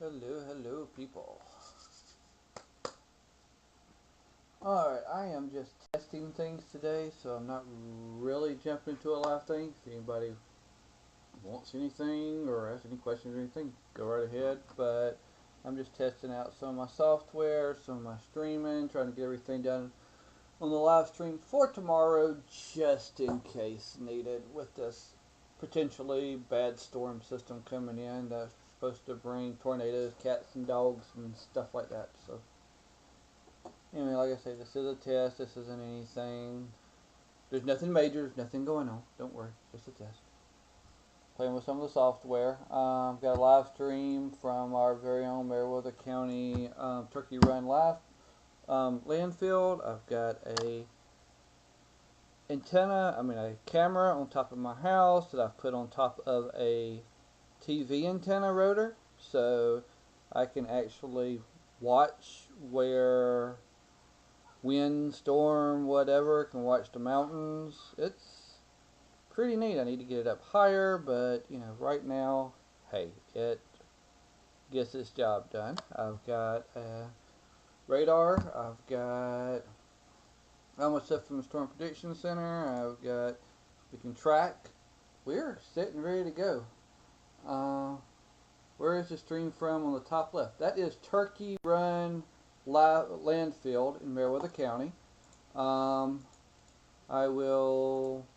Hello, people. Alright, I am just testing things today, so I'm not really jumping into a live thing. If anybody wants anything or has any questions or anything, go right ahead. But I'm just testing out some of my software, some of my streaming, trying to get everything done on the live stream for tomorrow, just in case needed, with this potentially bad storm system coming in that's supposed to bring tornadoes, cats, and dogs, and stuff like that. So anyway, like I say, this is a test. This isn't anything. There's nothing major. There's nothing going on. Don't worry. Just a test. Playing with some of the software. Got a live stream from our very own Meriwether County Turkey Run live landfill. I've got a camera on top of my house that I've put on top of a TV antenna rotor, so I can actually watch where wind, storm, whatever, can watch the mountains. It's pretty neat. I need to get it up higher, but right now, hey, it gets its job done. I've got a radar. I've got all my stuff from the Storm Prediction Center. We can track. We're set and ready to go. Where is the stream from on the top left? That is Turkey Run Landfill in Meriwether County. I will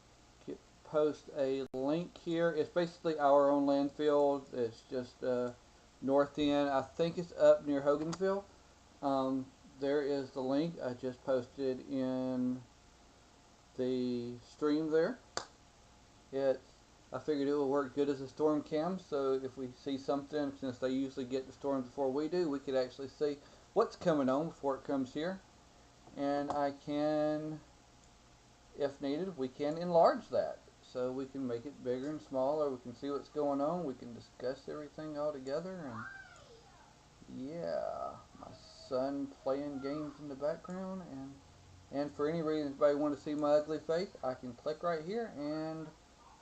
post a link here. It's basically our own landfill. It's just north end. I think it's up near Hogansville. There is the link I just posted in the stream there. I figured it will work good as a storm cam, so if we see something, since they usually get the storms before we do, we could actually see what's coming on before it comes here. And I can, if needed, we can enlarge that. So we can make it bigger and smaller, we can see what's going on, we can discuss everything all together, and yeah, my son playing games in the background, and for any reason anybody want to see my ugly face, I can click right here and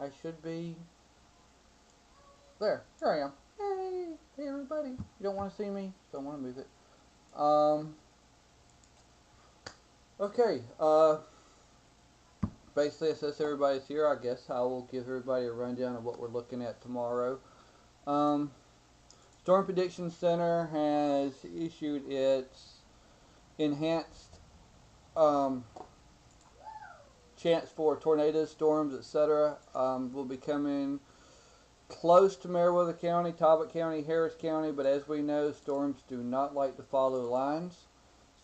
I should be there. Here I am. Hey everybody. You don't want to see me? Don't want to move it. Okay. Basically, since everybody's here, I guess I will give everybody a rundown of what we're looking at tomorrow. Storm Prediction Center has issued its enhanced chance for tornadoes, storms, etc. Will be coming close to Meriwether County, Talbot County, Harris County, but as we know, storms do not like to follow lines.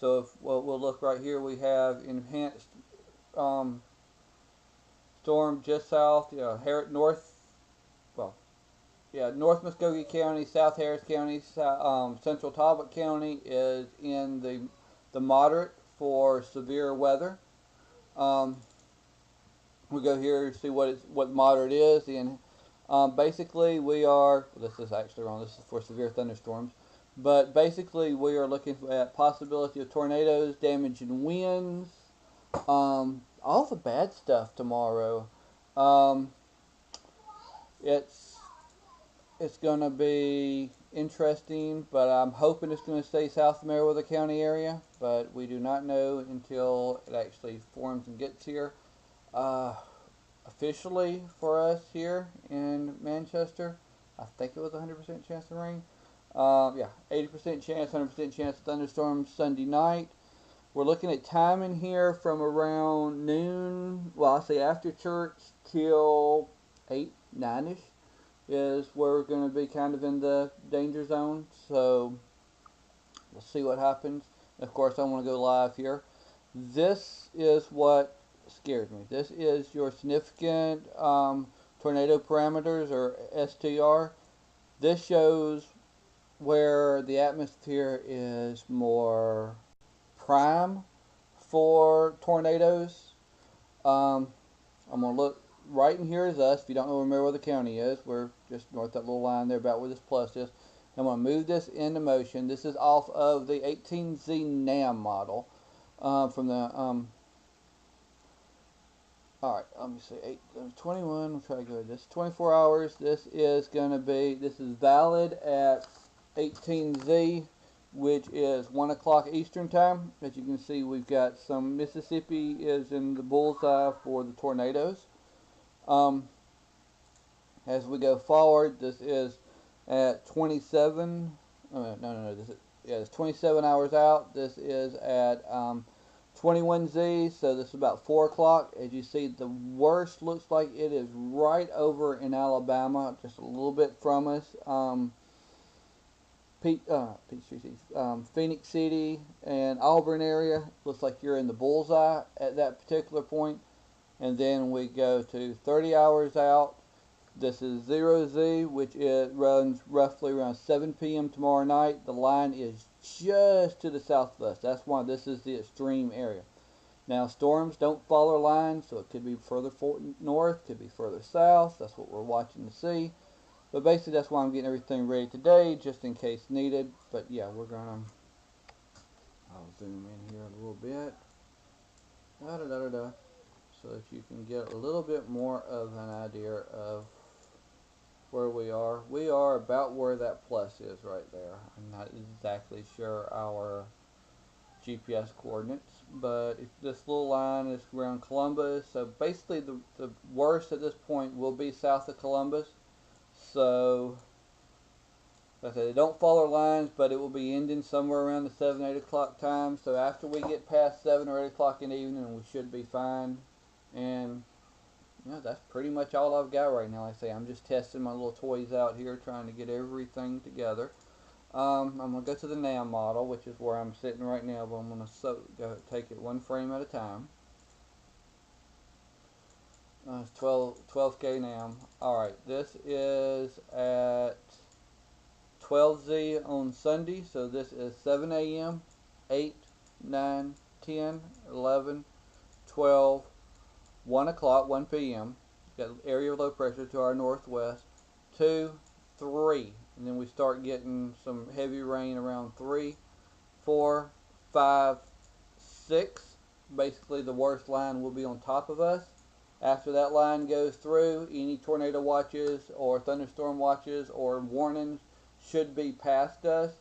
So we'll look right here, we have enhanced storm just south, North Muskogee County, South Harris County, Central Talbot County is in the moderate for severe weather. We go here to see what moderate is. Basically, this is actually wrong. This is for severe thunderstorms. But basically, we are looking at possibility of tornadoes, damaging winds, all the bad stuff tomorrow. It's going to be interesting, but I'm hoping it's going to stay south of Meriwether County area. But we do not know until it actually forms and gets here. Officially for us here in Manchester, I think it was 100% chance of rain. 80% chance, 100% chance of thunderstorms Sunday night. We're looking at timing here from around noon, I'll say after church till 8, 9ish is where we're going to be kind of in the danger zone. So we'll see what happens. Of course, I want to go live here. This is what scared me. This is your significant tornado parameters, or STR. This shows where the atmosphere is more prime for tornadoes. I'm going to look right in here is us. If you don't know where Meriwether County is, we're just north of that little line there about where this plus is. I'm going to move this into motion. This is off of the 18Z NAM model from the alright, let me see, 21, we'll try to go to this, 24 hours, this is valid at 18Z, which is 1 o'clock Eastern time. As you can see, we've got some Mississippi is in the bullseye for the tornadoes. Um, as we go forward, this is at 27. No. It's 27 hours out. This is at 21Z, so this is about 4 o'clock. As you see, the worst looks like it is right over in Alabama, just a little bit from us. Phoenix City and Auburn area, looks like you're in the bullseye at that particular point. And then we go to 30 hours out. This is 0Z, which it runs roughly around 7 p.m. tomorrow night. The line is just to the south of us. That's why this is the extreme area. Now, storms don't follow lines, so it could be further north, could be further south. That's what we're watching to see. But basically, that's why I'm getting everything ready today, just in case needed. But yeah, we're gonna. I'll zoom in here a little bit. So that you can get a little bit more of an idea of where we are. We are about where that plus is right there. I'm not exactly sure our GPS coordinates, but if this little line is around Columbus, so basically the worst at this point will be south of Columbus. So like I said, they don't follow lines, but it will be ending somewhere around the 7-8 o'clock time. So after we get past 7 or 8 o'clock in the evening, we should be fine. And that's pretty much all I've got right now. Like I say, I'm just testing my little toys out here, trying to get everything together. I'm going to go to the NAM model, which is where I'm sitting right now, but I'm going to go take it one frame at a time. 12K NAM. Alright, this is at 12Z on Sunday, so this is 7 a.m., 8, 9, 10, 11, 12, 1 o'clock, 1 p.m. Got area of low pressure to our northwest. 2, 3, and then we start getting some heavy rain around 3, 4, 5, 6. Basically, the worst line will be on top of us. After that line goes through, any tornado watches or thunderstorm watches or warnings should be past us.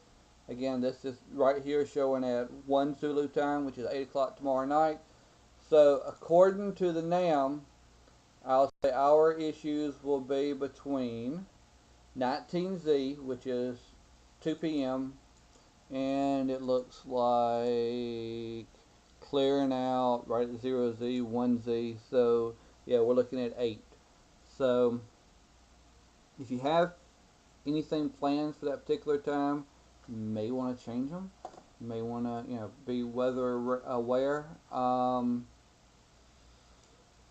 Again, this is right here showing at 1 Zulu time, which is 8 o'clock tomorrow night. So according to the NAM, I'll say our issues will be between 19Z, which is 2 p.m., and it looks like clearing out right at 0Z, 1Z. So yeah, we're looking at 8. So if you have anything planned for that particular time, you may want to change them. You may want to, be weather aware.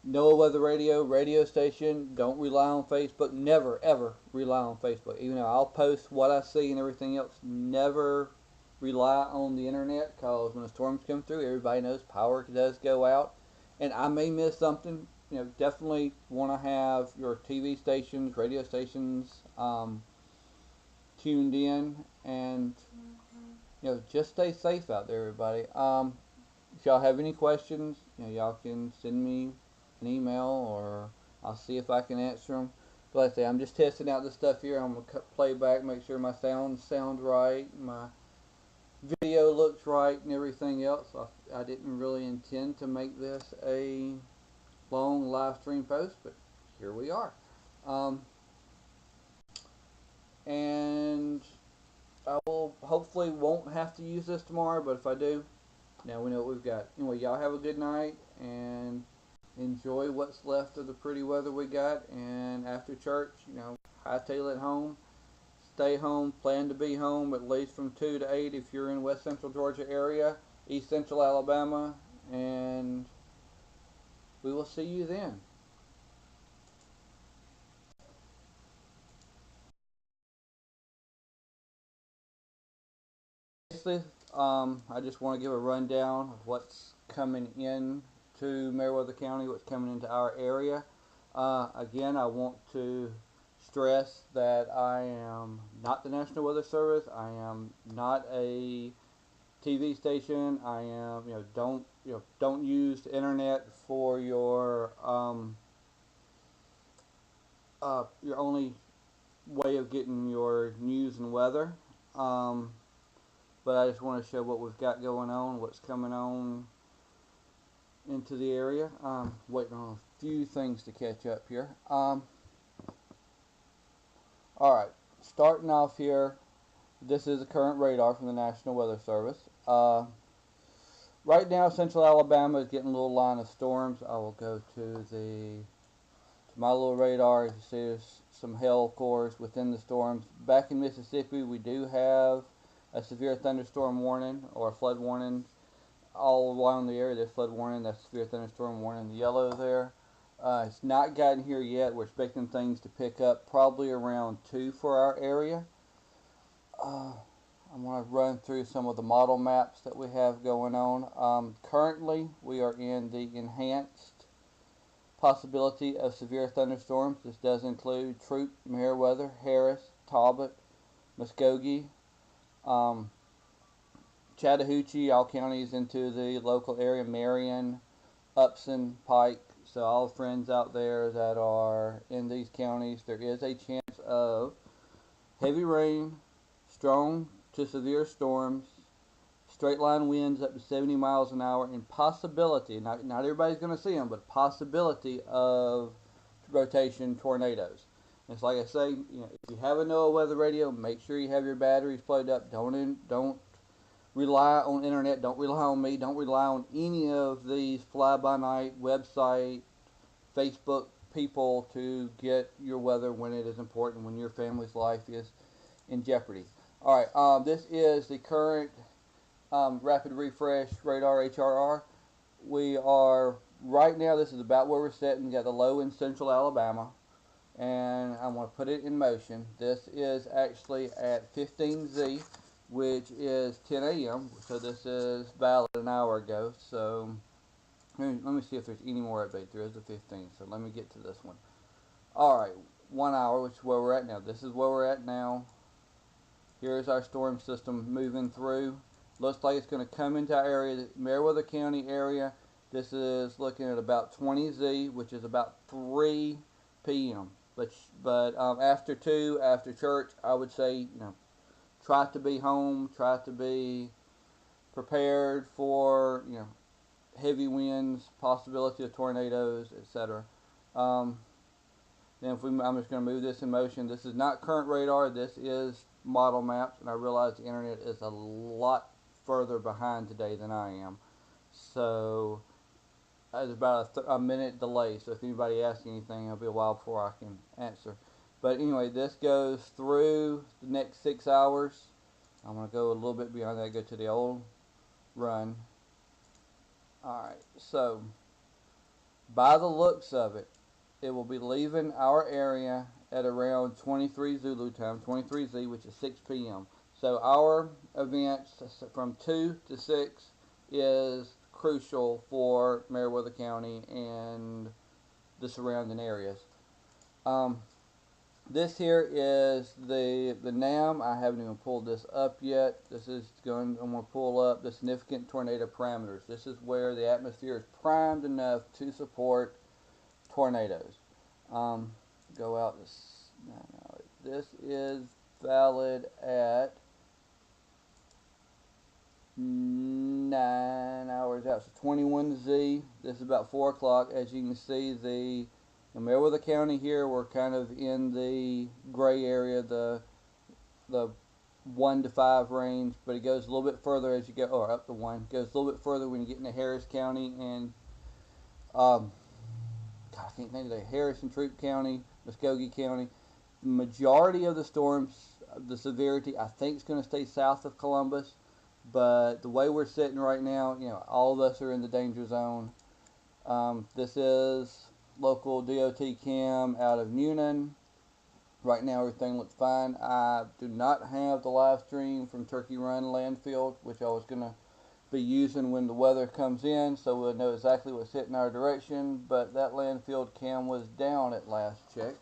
NOAA Weather radio station. Don't rely on Facebook. Never, ever rely on Facebook. Even though I'll post what I see and everything else, never rely on the internet, because when the storms come through, everybody knows power does go out. And I may miss something. Definitely want to have your TV stations, radio stations tuned in, and just stay safe out there, everybody. If y'all have any questions, y'all can send me an email, or I'll see if I can answer them. But like I say, I'm just testing out this stuff here. I'm gonna play back, make sure my sounds right, my video looks right, and everything else. I didn't really intend to make this a long live stream post, but here we are. And I will hopefully won't have to use this tomorrow, but if I do, now we know what we've got. Anyway, y'all have a good night and enjoy what's left of the pretty weather we got. And after church, hightail it home. Stay home. Plan to be home at least from 2 to 8 if you're in West Central Georgia area, East Central Alabama, and we will see you then. Basically, I just want to give a rundown of what's coming in to Meriwether County, what's coming into our area. Again, I want to stress that I am not the National Weather Service. I am not a TV station. I am, don't use the internet for your only way of getting your news and weather. But I just want to show what we've got going on, what's coming on into the area. Waiting on a few things to catch up here. Alright, starting off here, this is the current radar from the National Weather Service. Right now, central Alabama is getting a little line of storms. I will go to my little radar. As you see, there's some hail cores within the storms. Back in Mississippi, we do have a severe thunderstorm warning or a flood warning all around the area. There's flood warning, that's severe thunderstorm warning, the yellow there. It's not gotten here yet. We're expecting things to pick up probably around 2 for our area. I'm going to run through some of the model maps that we have going on. Currently, we are in the enhanced possibility of severe thunderstorms. This does include Troup, Meriwether, Harris, Talbot, Muskogee, Chattahoochee, all counties into the local area, Marion, Upson, Pike. So all friends out there that are in these counties, there is a chance of heavy rain, strong to severe storms, straight line winds up to 70 miles an hour, and possibility, not everybody's going to see them, but possibility of rotation tornadoes. And it's like I say, if you have a NOAA weather radio, make sure you have your batteries plugged up. Don't rely on internet. Don't rely on me. Don't rely on any of these fly-by-night website, Facebook people to get your weather when it is important, when your family's life is in jeopardy. All right, this is the current rapid refresh radar HRR. We are right now, this is about where we're sitting. We got the low in central Alabama, and I'm going to put it in motion. This is actually at 15Z, which is 10 a.m. So this is valid an hour ago. So let me see if there's any more update. There is a 15, so let me get to this one. All right, 1 hour, which is where we're at now. This is where we're at now. Here's our storm system moving through. Looks like it's going to come into our area, the Meriwether County area. This is looking at about 20Z, which is about 3 p.m. But after 2, after church, I would say, try to be home, try to be prepared for, heavy winds, possibility of tornadoes, etc. Then I'm just going to move this in motion. This is not current radar. This is model maps, and I realize the internet is a lot further behind today than I am. So there's about a minute delay. So if anybody asks anything, it'll be a while before I can answer. But anyway, this goes through the next 6 hours. I'm going to go a little bit beyond that, go to the old run. Alright, so by the looks of it, it will be leaving our area at around 23 Zulu time, 23Z, which is 6 p.m. So our events from 2 to 6 is crucial for Meriwether County and the surrounding areas. This here is the NAM. I haven't even pulled this up yet. I'm going to pull up the significant tornado parameters. This is where the atmosphere is primed enough to support tornadoes. Go out this. No, this is valid at 9 hours out. So 21Z. This is about 4 o'clock. As you can see, in Meriwether County here, we're kind of in the gray area, the 1 to 5 range, but it goes a little bit further as you go, or up to 1. It goes a little bit further when you get into Harris County and I can't think of the Harrison, Troup County, Muskogee County. The majority of the storms, the severity, I think is going to stay south of Columbus, but the way we're sitting right now, all of us are in the danger zone. This is local DOT cam out of Newnan. Right now everything looks fine. I do not have the live stream from Turkey Run landfill, which I was going to be using when the weather comes in, so we'll know exactly what's hitting our direction, but that landfill cam was down at last check.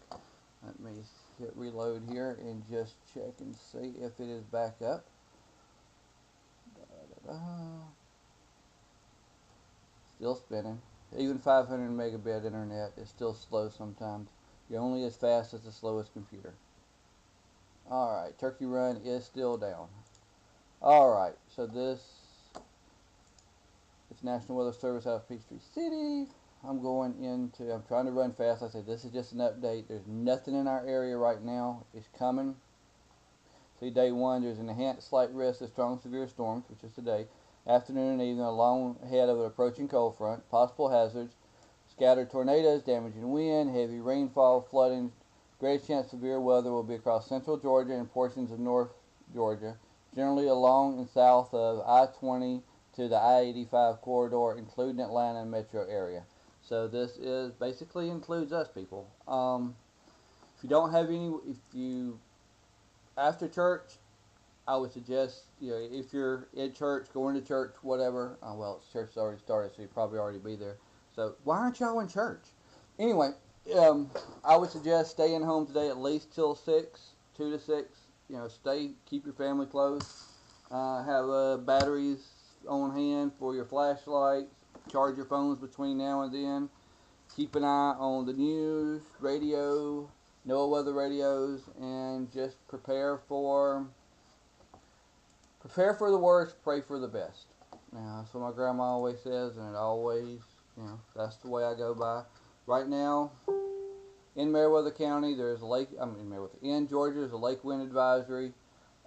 Let me hit reload here and just check and see if it is back up. Still spinning. Even 500 megabit internet is still slow sometimes. You're only as fast as the slowest computer. Alright, Turkey Run is still down. Alright, so this is National Weather Service out of Peachtree City. I'm trying to run fast. Like I said, this is just an update. There's nothing in our area right now. It's coming. See, day one, there's an enhanced slight risk of strong severe storms, which is today. Afternoon and evening, along ahead of an approaching cold front. Possible hazards: scattered tornadoes, damaging wind, heavy rainfall, flooding. Greatest chance of severe weather will be across central Georgia and portions of north Georgia, generally along and south of I-20 to the I-85 corridor, including Atlanta and metro area. So this is basically includes us, people. If you don't have any, if you after church, I would suggest, if you're in church, going to church, whatever. Well, church's already started, so you'll probably already be there. So why aren't y'all in church? Anyway, I would suggest staying home today at least till 6, 2 to 6. Keep your family close. Have batteries on hand for your flashlights. Charge your phones between now and then. Keep an eye on the news, radio, NOAA weather radios, and just prepare for the worst, pray for the best. Now, that's what my grandma always says, and it always, that's the way I go by. Right now, in Meriwether County, there's a lake. In Georgia, there's a lake wind advisory.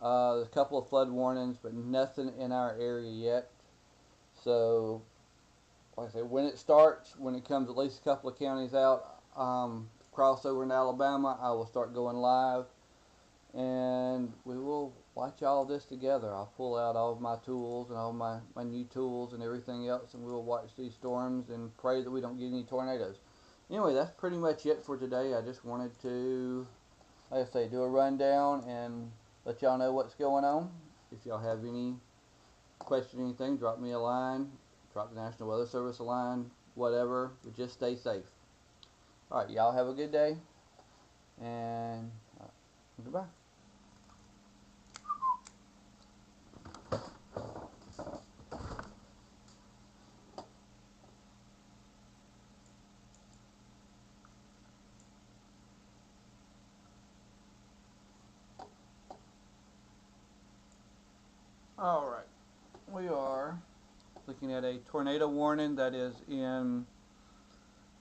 There's a couple of flood warnings, but nothing in our area yet. So, like I said, when it comes at least a couple of counties out, crossover in Alabama, I will start going live, and we will watch all of this together. I'll pull out all of my tools and all my new tools and everything else, and we will watch these storms and pray that we don't get any tornadoes. Anyway, that's pretty much it for today. I just wanted to, like I say, do a rundown and let y'all know what's going on. If y'all have any question or anything, drop me a line, drop the National Weather Service a line, whatever, but just stay safe. Alright, y'all have a good day, and goodbye. Alright, we are looking at a tornado warning that is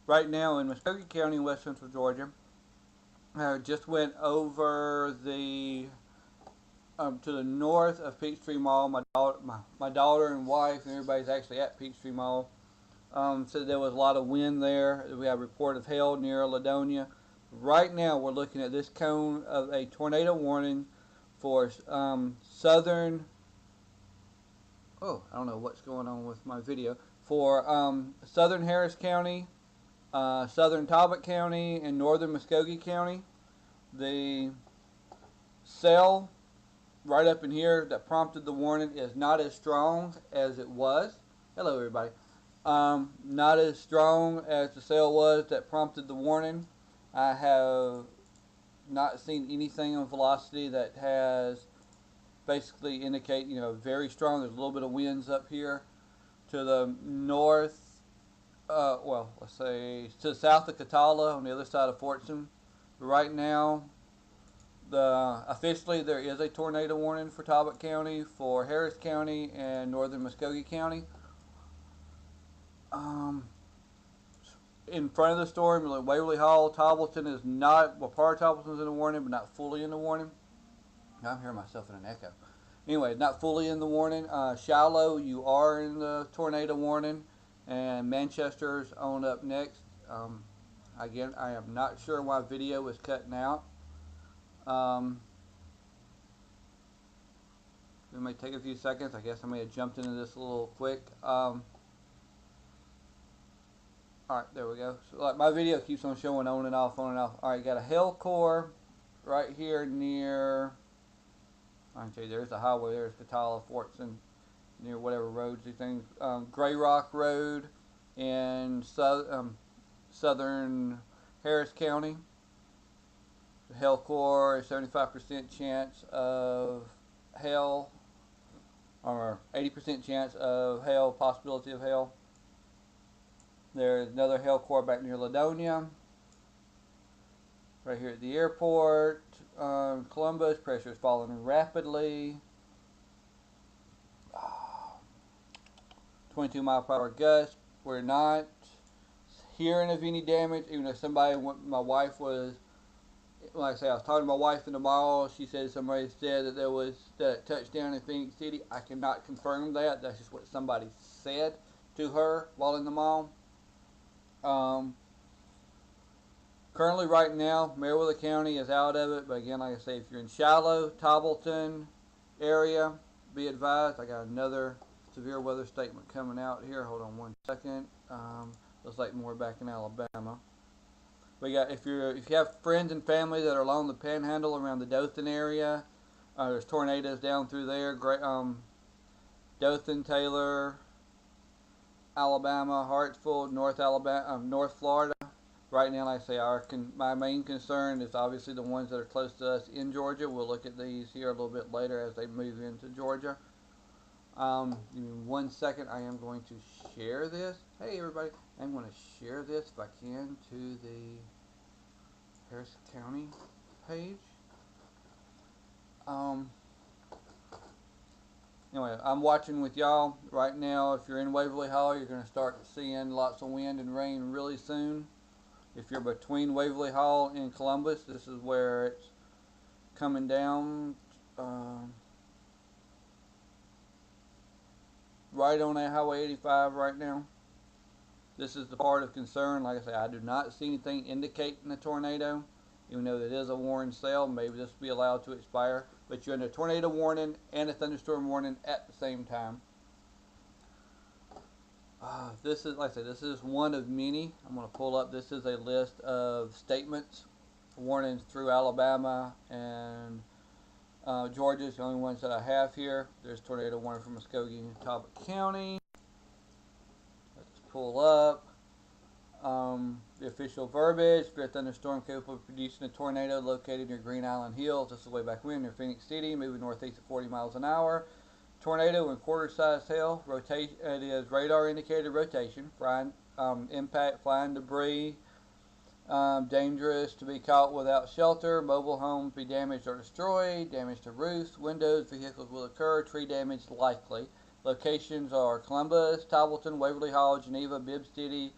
right now in Muskogee County, West Central Georgia. Just went over to the north of Peachtree Mall. My daughter and wife and everybody's actually at Peachtree Mall. Said there was a lot of wind there. We have a report of hail near Ladonia. Right now we're looking at this cone of a tornado warning for southern. Oh, I don't know what's going on with my video. For southern Harris County, southern Talbot County, and northern Muskogee County. The cell right up in here that prompted the warning is not as strong as it was. Hello, everybody. Not as strong as the cell was that prompted the warning. I have not seen anything on velocity that has basically indicate, very strong. There's a little bit of winds up here to the north. Let's say to the south of Catala on the other side of Fortson. Right now, officially there is a tornado warning for Talbot County, for Harris County, and northern Muskogee County. In front of the storm, Waverly Hall, Toppleton is not, part of Toppleton is in the warning, but not fully in the warning. I'm hearing myself in an echo. Anyway, not fully in the warning. Shiloh, you are in the tornado warning, and Manchester's on up next. Again, I am not sure why video is cutting out. It may take a few seconds. I guess I may have jumped into this a little quick. Alright, there we go. So, my video keeps on showing on and off, on and off. Alright, got a hail core right here near, I can tell you, there's the highway. There's Catala, Fortson, near whatever roads these things. Gray Rock Road in southern Harris County. The hail core is 75% chance of hail, or 80% chance of hail, possibility of hail. There's another hail core back near Ladonia. Right here at the airport, Columbus, pressure is falling rapidly. 22 mile per hour gust. We're not hearing of any damage, even though somebody, my wife was, like I say, I was talking to my wife in the mall. She said somebody said that there was that touchdown in Phoenix City. I cannot confirm that. That's just what somebody said to her while in the mall. Um, Currently, right now, Meriwether County is out of it. But again, like I say, if you're in Shiloh, Toppleton area, be advised. I got another severe weather statement coming out here. Hold on one second. Looks like more back in Alabama. We got if you have friends and family that are along the Panhandle around the Dothan area, there's tornadoes down through there. Great, Dothan, Taylor, Alabama, Hartsville, North Alabama, North Florida. Right now, like I say, my main concern is obviously the ones that are close to us in Georgia. We'll look at these here a little bit later as they move into Georgia. Give me 1 second. I am going to share this. Hey, everybody. I'm going to share this, if I can, to the Harris County page. Anyway, I'm watching with y'all right now. If you're in Waverly Hall, you're going to start seeing lots of wind and rain really soon. If you're between Waverly Hall and Columbus, this is where it's coming down. Right on that Highway 85 right now. This is the part of concern. Like I say, I do not see anything indicating a tornado, even though it is a warning cell. Maybe this will be allowed to expire. But you're under a tornado warning and a thunderstorm warning at the same time. This is, like I said, this is one of many. I'm going to pull up. This is a list of statements, warnings through Alabama and Georgia is the only ones that I have here. There's tornado warning from Muskogee and Talbot County. Let's pull up the official verbiage. Severe thunderstorm capable of producing a tornado located near Green Island Hills. This is way back when, near Phoenix City, moving northeast at 40 miles an hour. Tornado in quarter-sized hail. Rotation. It is radar indicated rotation. Flying, impact, flying debris. Dangerous to be caught without shelter. Mobile homes be damaged or destroyed. Damage to roofs, windows, vehicles will occur. Tree damage likely. Locations are Columbus, Toppleton, Waverly Hall, Geneva, Bibb City,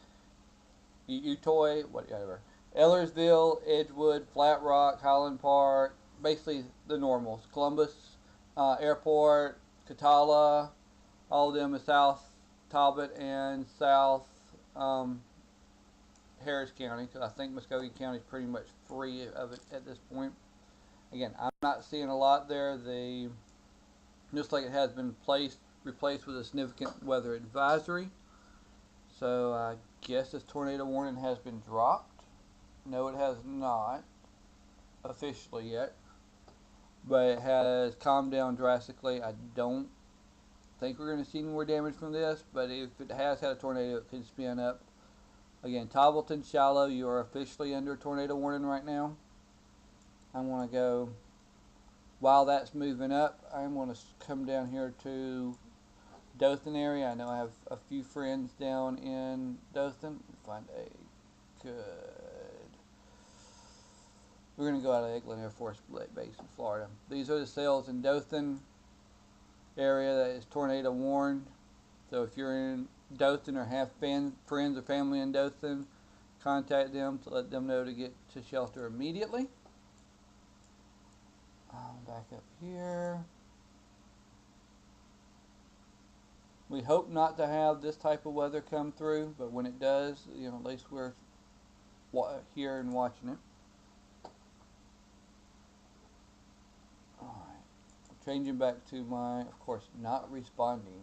Utoy, whatever. Ellersville, Edgewood, Flat Rock, Highland Park. Basically the normals. Columbus Airport, Catala, all of them is South Talbot and South Harris County, because I think Muskogee County is pretty much free of it at this point. Again, I'm not seeing a lot there. Just like it has been replaced with a significant weather advisory. So I guess this tornado warning has been dropped. No, it has not officially yet, but it has calmed down drastically. I don't think we're going to see any more damage from this, but if it has had a tornado, it could spin up. Again, Toppleton, Shiloh, you are officially under tornado warning right now. I want to go, while that's moving up, I'm going to come down here to Dothan area. I know I have a few friends down in Dothan. Find a good. We're going to go out of Eglin Air Force Base in Florida. These are the cells in Dothan area that is tornado warned. So if you're in Dothan or have friends or family in Dothan, contact them to let them know to get to shelter immediately. Back up here. We hope not to have this type of weather come through, but when it does, at least we're here and watching it. Alright, changing back to my, of course, not responding.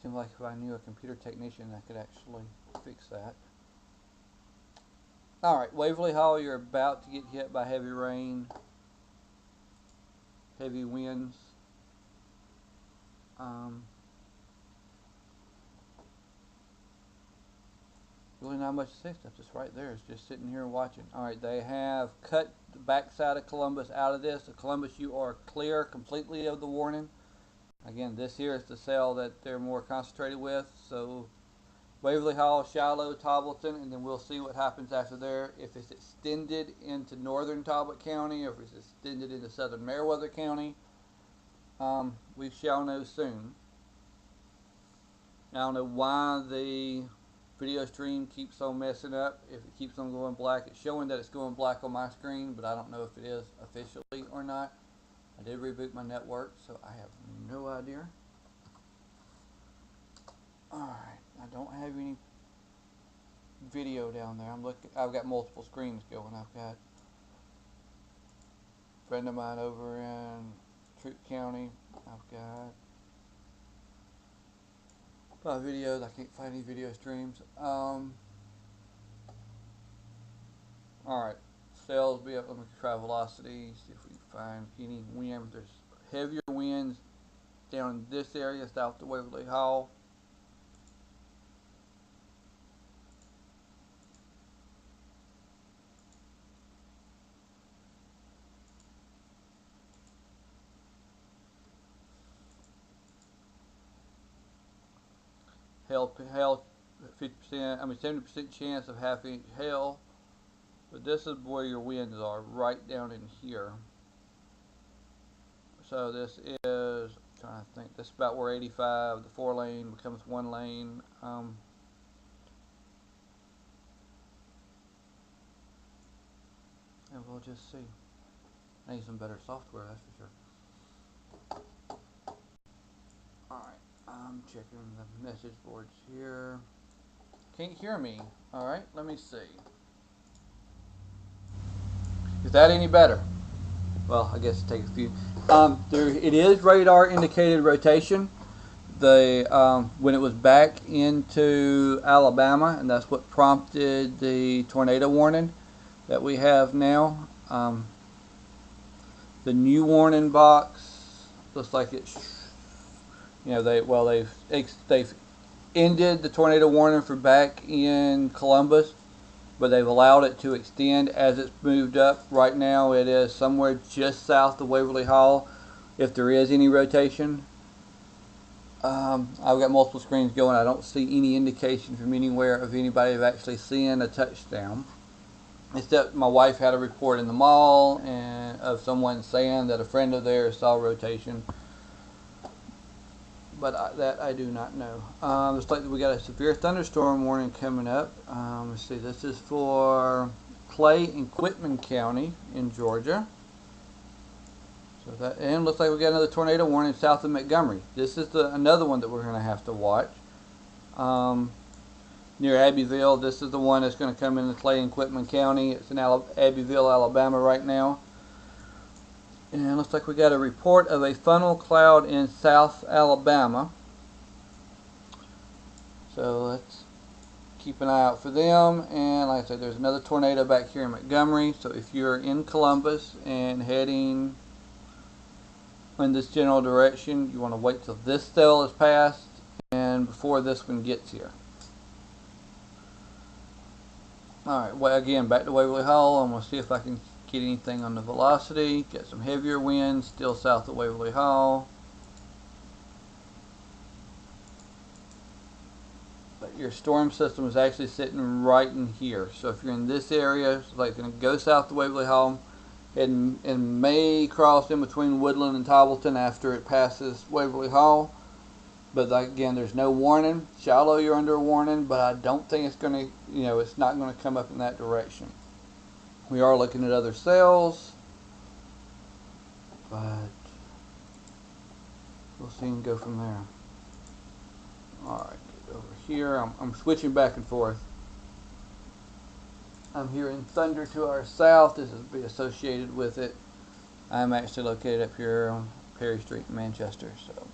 Seems like if I knew a computer technician, I could actually fix that. Alright, Waverly Hall, you're about to get hit by heavy rain, heavy winds. Really not much to say, stuff just right there. It's just sitting here watching. Alright, they have cut the backside of Columbus out of this. So Columbus, you are clear completely of the warning. Again, this here is the cell that they're more concentrated with, so Waverly Hall, Shiloh, Tobbleton, and then we'll see what happens after there. If it's extended into northern Talbot County, or if it's extended into southern Meriwether County, we shall know soon. I don't know why the video stream keeps on messing up. If it keeps on going black, it's showing that it's going black on my screen, but I don't know if it is officially or not. I did reboot my network, so I have no idea. Alright, I don't have any video down there. I'm looking. I've got multiple screens going. I've got a friend of mine over in Troup County. I've got videos. I can't find any video streams. Alright, sails be up. Let me try velocity. See if we can find any wind. There's heavier winds down in this area south of Waverly Hall. Hail 50%, 70% chance of half-inch hail. But this is where your winds are, right down in here. So this is, I'm trying to think, this is about where 85, the 4-lane becomes 1 lane. And we'll just see. I need some better software, that's for sure. Alright, I'm checking the message boards here. Can't hear me. Alright, let me see. Is that any better? Well, I guess take a few. It is radar indicated rotation. When it was back into Alabama, and that's what prompted the tornado warning that we have now. The new warning box looks like it's, they've ended the tornado warning for back in Columbus, but they've allowed it to extend as it's moved up. Right now it is somewhere just south of Waverly Hall, if there is any rotation. I've got multiple screens going. I don't see any indication from anywhere of anybody actually seeing a touchdown, except my wife had a report in the mall and of someone saying that a friend of theirs saw rotation, but that I do not know. Looks like we got a severe thunderstorm warning coming up. Let's see, this is for Clay and Quitman County in Georgia. So that, and looks like we got another tornado warning south of Montgomery. This is another one that we're going to have to watch. Near Abbeville, this is the one that's going to come into Clay and Quitman County. It's in Abbeville, Alabama right now. And it looks like we got a report of a funnel cloud in South Alabama. So let's keep an eye out for them. And like I said, there's another tornado back here in Montgomery. So if you're in Columbus and heading in this general direction, you want to wait till this cell is passed and before this one gets here. Alright, well, again, back to Waverly Hall. I'm going to see if I can get anything on the velocity. Get some heavier winds still south of Waverly Hall. But your storm system is actually sitting right in here. So if you're in this area, it's like going to go south to Waverly Hall and may cross in between Woodland and Tobbleton after it passes Waverly Hall. But again, there's no warning. Shiloh, you're under a warning, but I don't think it's going to, it's not going to come up in that direction. We are looking at other cells, but we'll see and go from there. Alright, get over here. I'm switching back and forth. I'm hearing thunder to our south. This will be associated with it. I'm actually located up here on Perry Street in Manchester. So,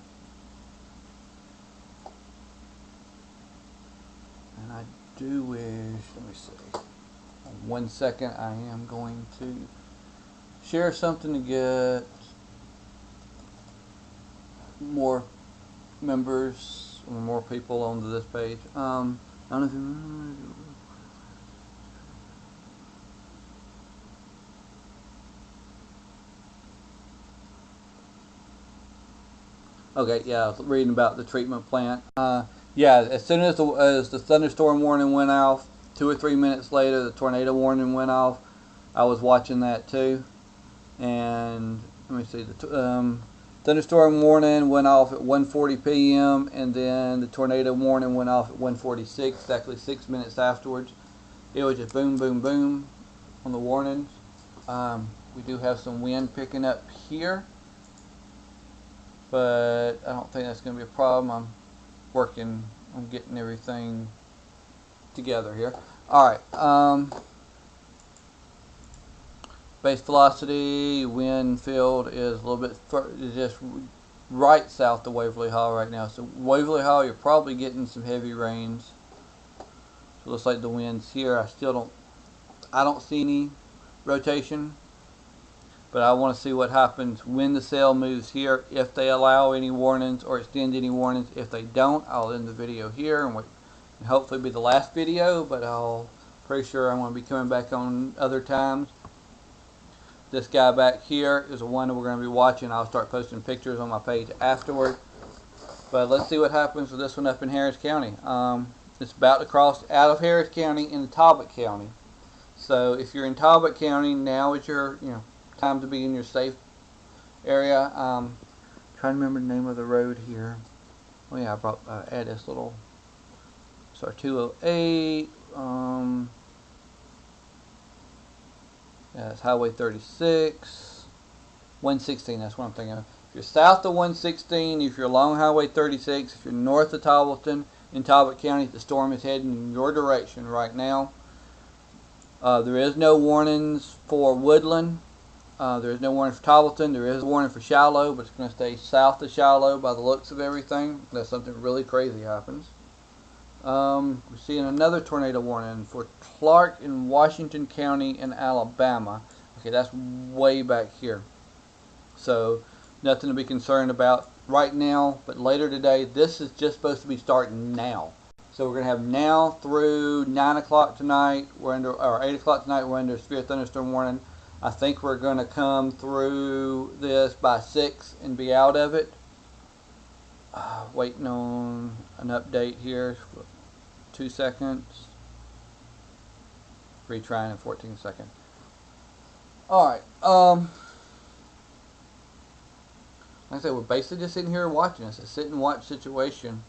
and I do wish, let me see. 1 second, I am going to share something to get more members or more people onto this page. I don't know if you okay, yeah, I was reading about the treatment plant. Yeah, as soon as the thunderstorm warning went off, 2 or 3 minutes later, the tornado warning went off. I was watching that too. And let me see, the thunderstorm warning went off at 1:40 p.m. and then the tornado warning went off at 1:46, exactly 6 minutes afterwards. It was just boom, boom, boom on the warnings. We do have some wind picking up here, but I don't think that's going to be a problem. I'm working on getting everything together here. Alright, base velocity, wind field is a little bit just right south of Waverly Hall right now. So Waverly Hall, you're probably getting some heavy rains. So it looks like the wind's here. I don't see any rotation, but I want to see what happens when the cell moves here, if they allow any warnings or extend any warnings. If they don't, I'll end the video here and hopefully be the last video, but I'll pretty sure I'm going to be coming back on other times. This guy back here is the one that we're going to be watching. I'll start posting pictures on my page afterward. But let's see what happens with this one up in Harris County. It's about to cross out of Harris County into Talbot County. So if you're in Talbot County, now is your time to be in your safe area. Trying to remember the name of the road here. Oh yeah, I add this little. Sorry, 208. Yeah, it's Highway 36. 116, that's what I'm thinking of. If you're south of 116, if you're along Highway 36, if you're north of Talbotton in Talbot County, the storm is heading in your direction right now. There is no warnings for Woodland. There is no warning for Talbotton. There is a warning for Shiloh, but it's going to stay south of Shiloh by the looks of everything, unless something really crazy happens. We're seeing another tornado warning for Clark in Washington County in Alabama. Okay, that's way back here. So, nothing to be concerned about right now, but later today, this is just supposed to be starting now. So we're going to have now through 9 o'clock tonight, or 8 o'clock tonight, we're under severe thunderstorm warning. I think we're going to come through this by 6 and be out of it. Waiting on an update here. 2 seconds. Retrying in 14 seconds. Alright. Like I said, we're basically just sitting here watching. It's a sit and watch situation.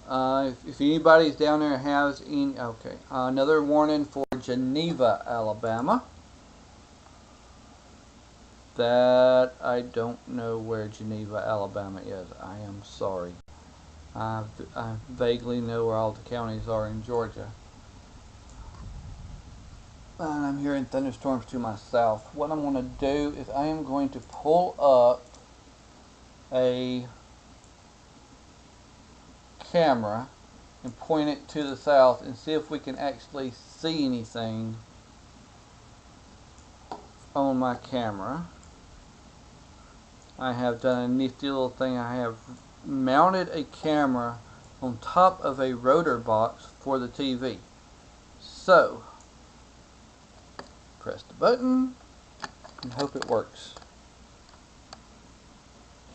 If anybody's down there has any... Okay. Another warning for Geneva, Alabama. That I don't know where Geneva, Alabama is. I am sorry. I vaguely know where all the counties are in Georgia. And I'm hearing thunderstorms to my south. What I'm going to do is I am going to pull up a camera and point it to the south and see if we can actually see anything on my camera. I have done a nifty little thing. I have mounted a camera on top of a rotor box for the TV. So, press the button and hope it works.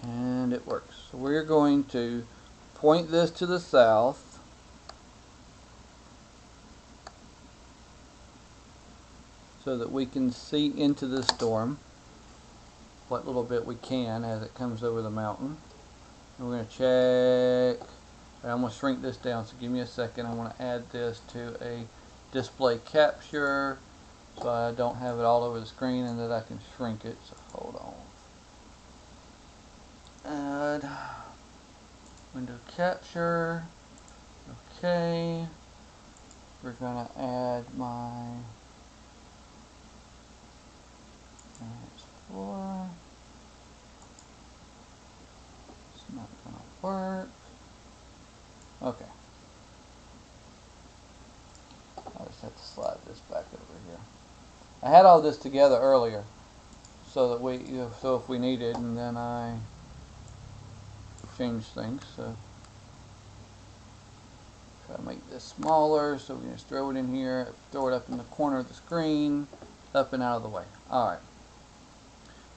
And it works. So we're going to point this to the south. So that we can see into the storm. What little bit we can as it comes over the mountain. And we're going to check. I'm going to shrink this down, so give me a second. I want to add this to a display capture so I don't have it all over the screen and that I can shrink it. So hold on. Add window capture. Okay. We're going to add my Explorer. It's not going to work. Okay. I just have to slide this back over here. I had all this together earlier so that so if we needed, and then I changed things. So try to make this smaller so we can just throw it in here, throw it up in the corner of the screen, up and out of the way. Alright.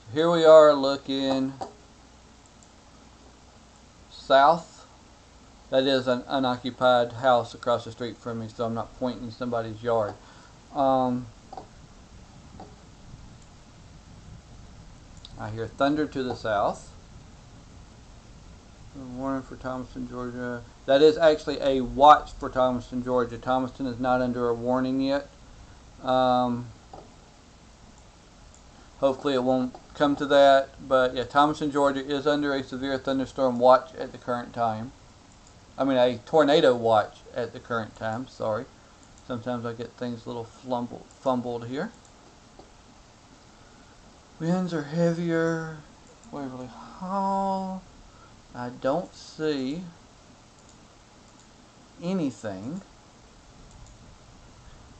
So here we are looking south that is an unoccupied house across the street from me, so I'm not pointing somebody's yard. I hear thunder to the south. Warning for Thomaston, Georgia. That is actually a watch for Thomaston, Georgia. Thomaston is not under a warning yet. Hopefully it won't come to that. But yeah, Thomaston, Georgia is under a severe thunderstorm watch at the current time. I mean, a tornado watch at the current time. Sorry. Sometimes I get things a little fumbled here. Winds are heavier. Waverly Hall. I don't see anything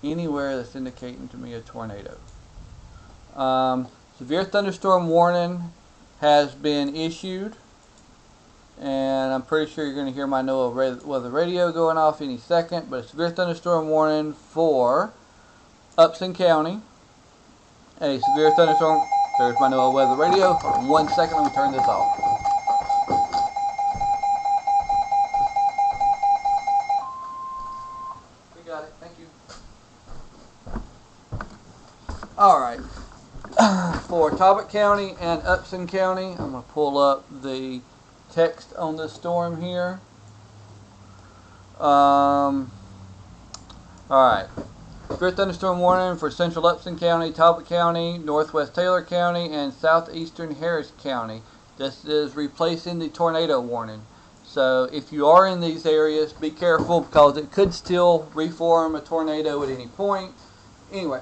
anywhere that's indicating to me a tornado. Severe thunderstorm warning has been issued, and I'm pretty sure you're going to hear my NOAA weather radio going off any second, but a severe thunderstorm warning for Upson County. A severe thunderstorm. There's my NOAA weather radio. Hold on 1 second, let me turn this off. Got it. Thank you. All right. For Talbot County and Upson County, I'm going to pull up the text on this storm here. All right. Severe thunderstorm warning for central Upson County, Talbot County, northwest Taylor County, and southeastern Harris County. This is replacing the tornado warning. So if you are in these areas, be careful because it could still reform a tornado at any point. Anyway,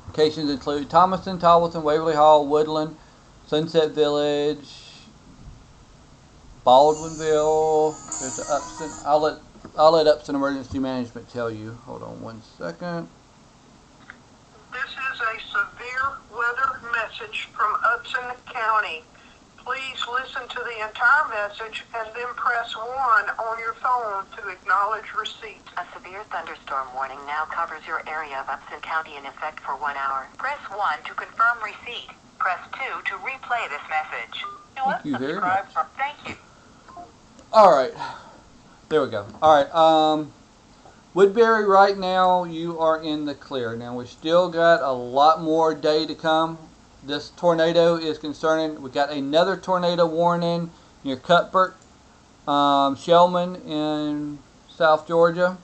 locations include Thomaston, Tolleton, Waverly Hall, Woodland, Sunset Village, Baldwinville. There's the Upson. I'll let Upson Emergency Management tell you. Hold on 1 second. This is a severe weather message from Upson County. Please listen to the entire message and then press 1 on your phone to acknowledge receipt. A severe thunderstorm warning now covers your area of Upson County in effect for 1 hour. Press 1 to confirm receipt. Press 2 to replay this message. Thank you very much. Thank you. Alright. There we go. Alright. Woodbury, right now, you are in the clear. Now, we still got a lot more day to come. This tornado is concerning. We got another tornado warning near Cuthbert, Shellman in South Georgia,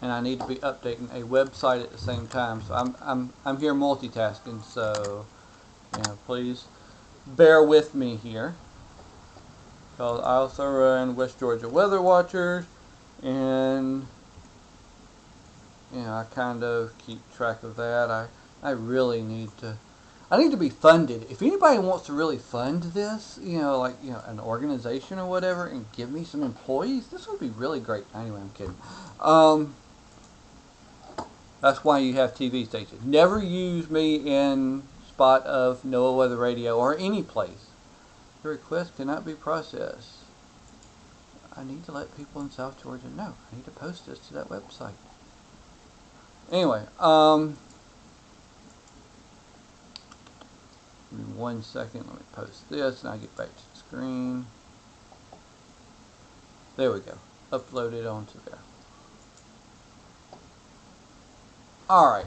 and I need to be updating a website at the same time. So I'm here multitasking. So please bear with me here, because I also run West Georgia Weather Watchers, and I kind of keep track of that. I really need to. I need to be funded. If anybody wants to really fund this, like an organization or whatever, and give me some employees, this would be really great. Anyway, I'm kidding. That's why you have TV stations. Never use me in spot of NOAA Weather Radio or any place. The request cannot be processed. I need to let people in South Georgia know. I need to post this to that website. Anyway, give me 1 second. Let me post this and I'll get back to the screen. There we go. Upload it onto there. Alright,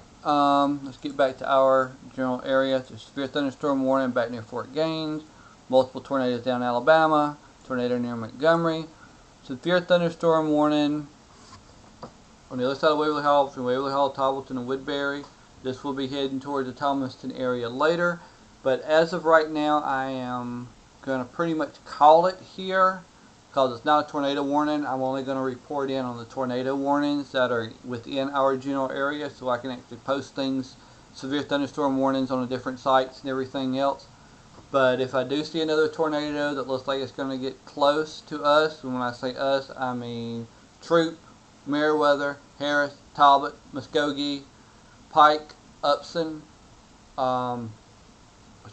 let's get back to our general area. There's severe thunderstorm warning back near Fort Gaines. Multiple tornadoes down Alabama. Tornado near Montgomery. Severe thunderstorm warning on the other side of Waverly Hall, between Waverly Hall, Tobbleton, and Woodbury. This will be heading toward the Thomaston area later. But as of right now, I am going to pretty much call it here, because it's not a tornado warning. I'm only going to report in on the tornado warnings that are within our general area, so I can actually post things, severe thunderstorm warnings on the different sites and everything else. But if I do see another tornado that looks like it's going to get close to us, and when I say us, I mean Troop, Meriwether, Harris, Talbot, Muskogee, Pike, Upson,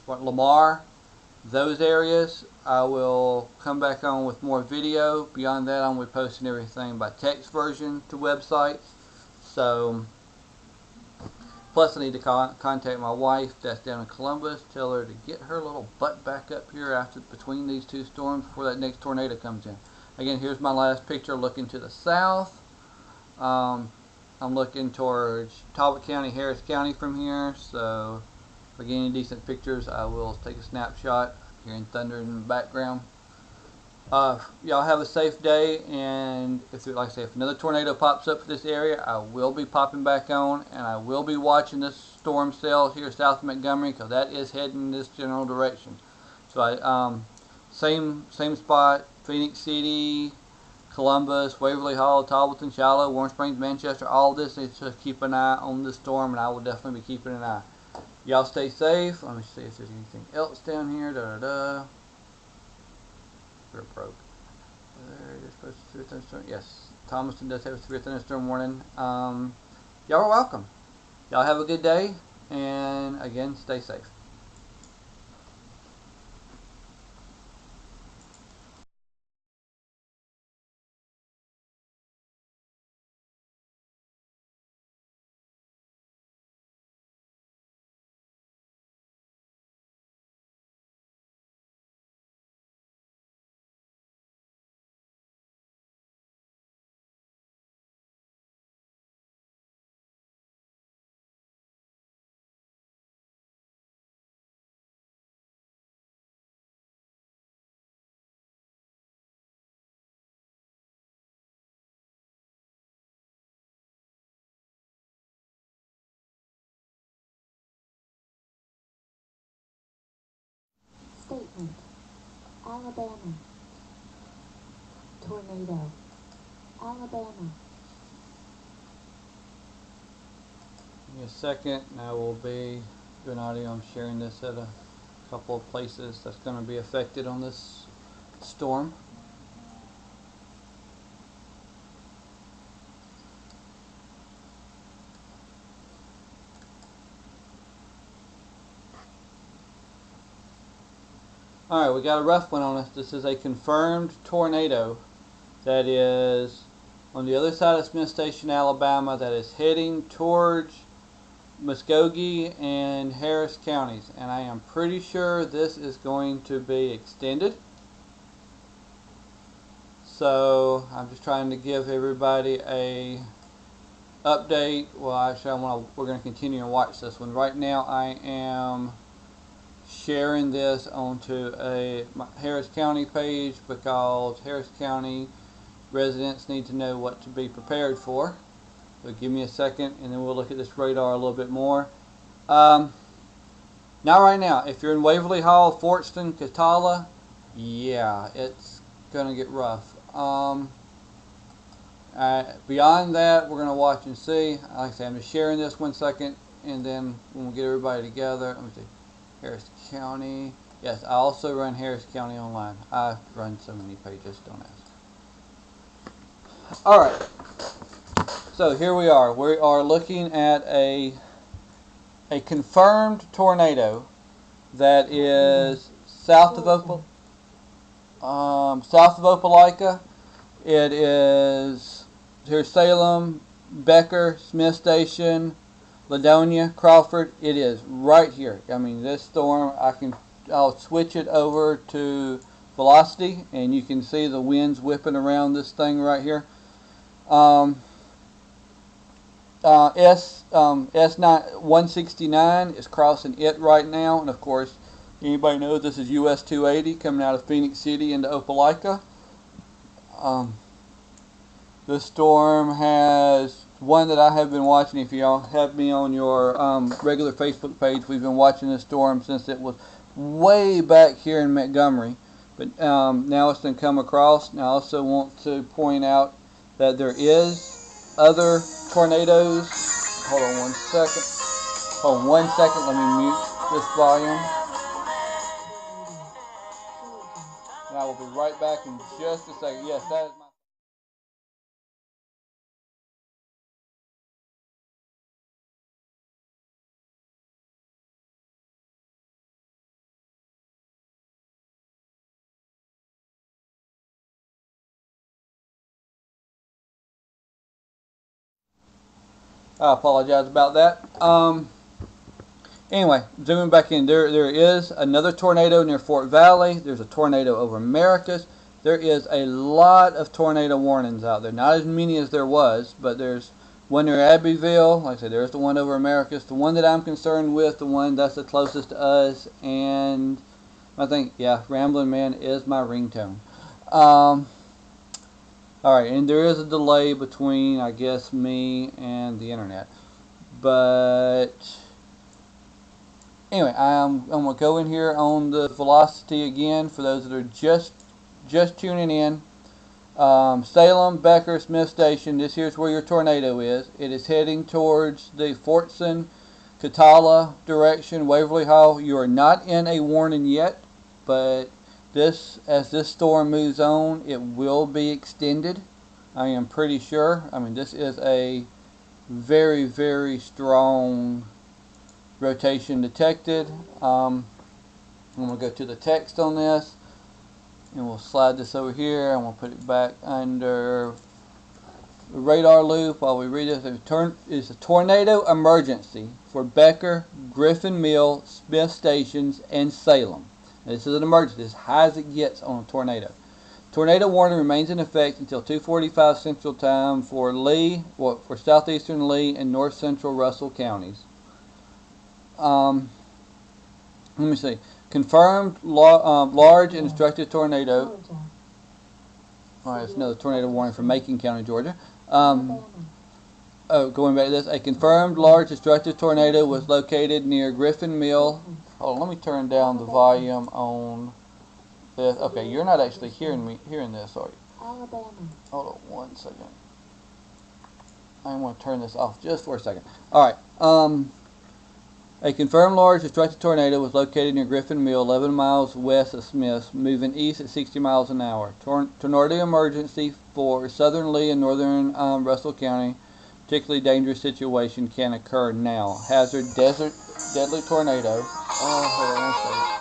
Lamar, those areas, I will come back on with more video. Beyond that, I'm going to be posting everything by text version to websites. So Plus, I need to contact my wife that's down in Columbus, tell her to get her little butt back up here after between these two storms before that next tornado comes in. Again, here's my last picture looking to the south. I'm looking towards Talbot County, Harris County from here, so if I get any decent pictures, I will take a snapshot. Hearing thunder in the background. Y'all have a safe day, and like I say, if another tornado pops up for this area, I will be popping back on, and I will be watching this storm cell here south of Montgomery, because that is heading in this general direction. So same spot, Phoenix City, Columbus, Waverly Hall, Talbotton, Shiloh, Warm Springs, Manchester, all this is to keep an eye on this storm, and I will definitely be keeping an eye. Y'all stay safe. Let me see if there's anything else down here. We're broke. There it is. Supposed to severe thunderstorm. Yes, Thomaston does have a severe thunderstorm warning. Y'all are welcome. Y'all have a good day, and again, stay safe. Statement. Alabama. Tornado. Alabama. Give me a second, and I will be doing audio. I'm sharing this at a couple of places that's going to be affected on this storm. Alright, we got a rough one on us. This is a confirmed tornado that is on the other side of Smith Station, Alabama, that is heading towards Muskogee and Harris counties. And I am pretty sure this is going to be extended. So I'm just trying to give everybody a update. Well, actually, we're going to continue and watch this one. Right now, I am sharing this onto my Harris County page, because Harris County residents need to know what to be prepared for. So give me a second, and then we'll look at this radar a little bit more. Now, right now, if you're in Waverly Hall, Fortston, Catala, yeah, it's gonna get rough. Beyond that, we're gonna watch and see. Like I say, I'm just sharing this 1 second, and then when we get everybody together, let me see. Harris County. Yes, I also run Harris County online. I run so many pages, don't ask. Alright. So here we are. We are looking at a confirmed tornado that is south of Opelika. It is here Salem, Becker, Smith Station, Ladonia, Crawford. It is right here. I mean, this storm, I'll switch it over to velocity, and you can see the winds whipping around this thing right here. S169 is crossing it right now, and of course, anybody knows this is US 280 coming out of Phoenix City into Opelika. This storm has one that I have been watching. If y'all have me on your regular Facebook page, we've been watching this storm since it was way back here in Montgomery. But now it's going to come across. Now I also want to point out that there is other tornadoes. Hold on 1 second. Hold on 1 second. Let me mute this volume. And I will be right back in just a second. Yes, that is my... I apologize about that. Anyway, zooming back in, there is another tornado near Fort Valley. There's a tornado over Americus. There is a lot of tornado warnings out there. Not as many as there was, but there's one near Abbeville. Like I said, there's the one over Americus. The one that I'm concerned with, the one that's the closest to us, and I think, yeah, Ramblin' Man is my ringtone. Alright, and there is a delay between, I guess, me and the internet. But anyway, I'm going to go in here on the velocity again for those that are just tuning in. Salem, Becker, Smith Station, this here's where your tornado is. It is heading towards the Fortson, Catala direction, Waverly Hall. You are not in a warning yet, but as this storm moves on, it will be extended. I am pretty sure. I mean, this is a very, very strong rotation detected. I'm going to go to the text on this, and we'll slide this over here, and we'll put it back under the radar loop while we read this. It's a tornado emergency for Becker, Griffin Mill, Smith Stations, and Salem. This is an emergency, as high as it gets on a tornado. Tornado warning remains in effect until 2:45 Central Time for for southeastern Lee and north central Russell counties. Let me see. Confirmed large and destructive tornado. Georgia. Alright, it's another tornado warning from Macon County, Georgia. Alabama. Going back to this, a confirmed large destructive tornado was located near Griffin Mill. Hold on, let me turn down the volume on this. Okay, you're not actually hearing this, are you? Alabama. Hold on one second. I want to turn this off just for a second. Alright, a confirmed large destructive tornado was located near Griffin Mill, 11 miles west of Smith, moving east at 60 miles an hour. Tornado emergency for southern Lee and northern Russell County. Particularly dangerous situation can occur now. Hazard, desert, deadly tornado. Hold on one second.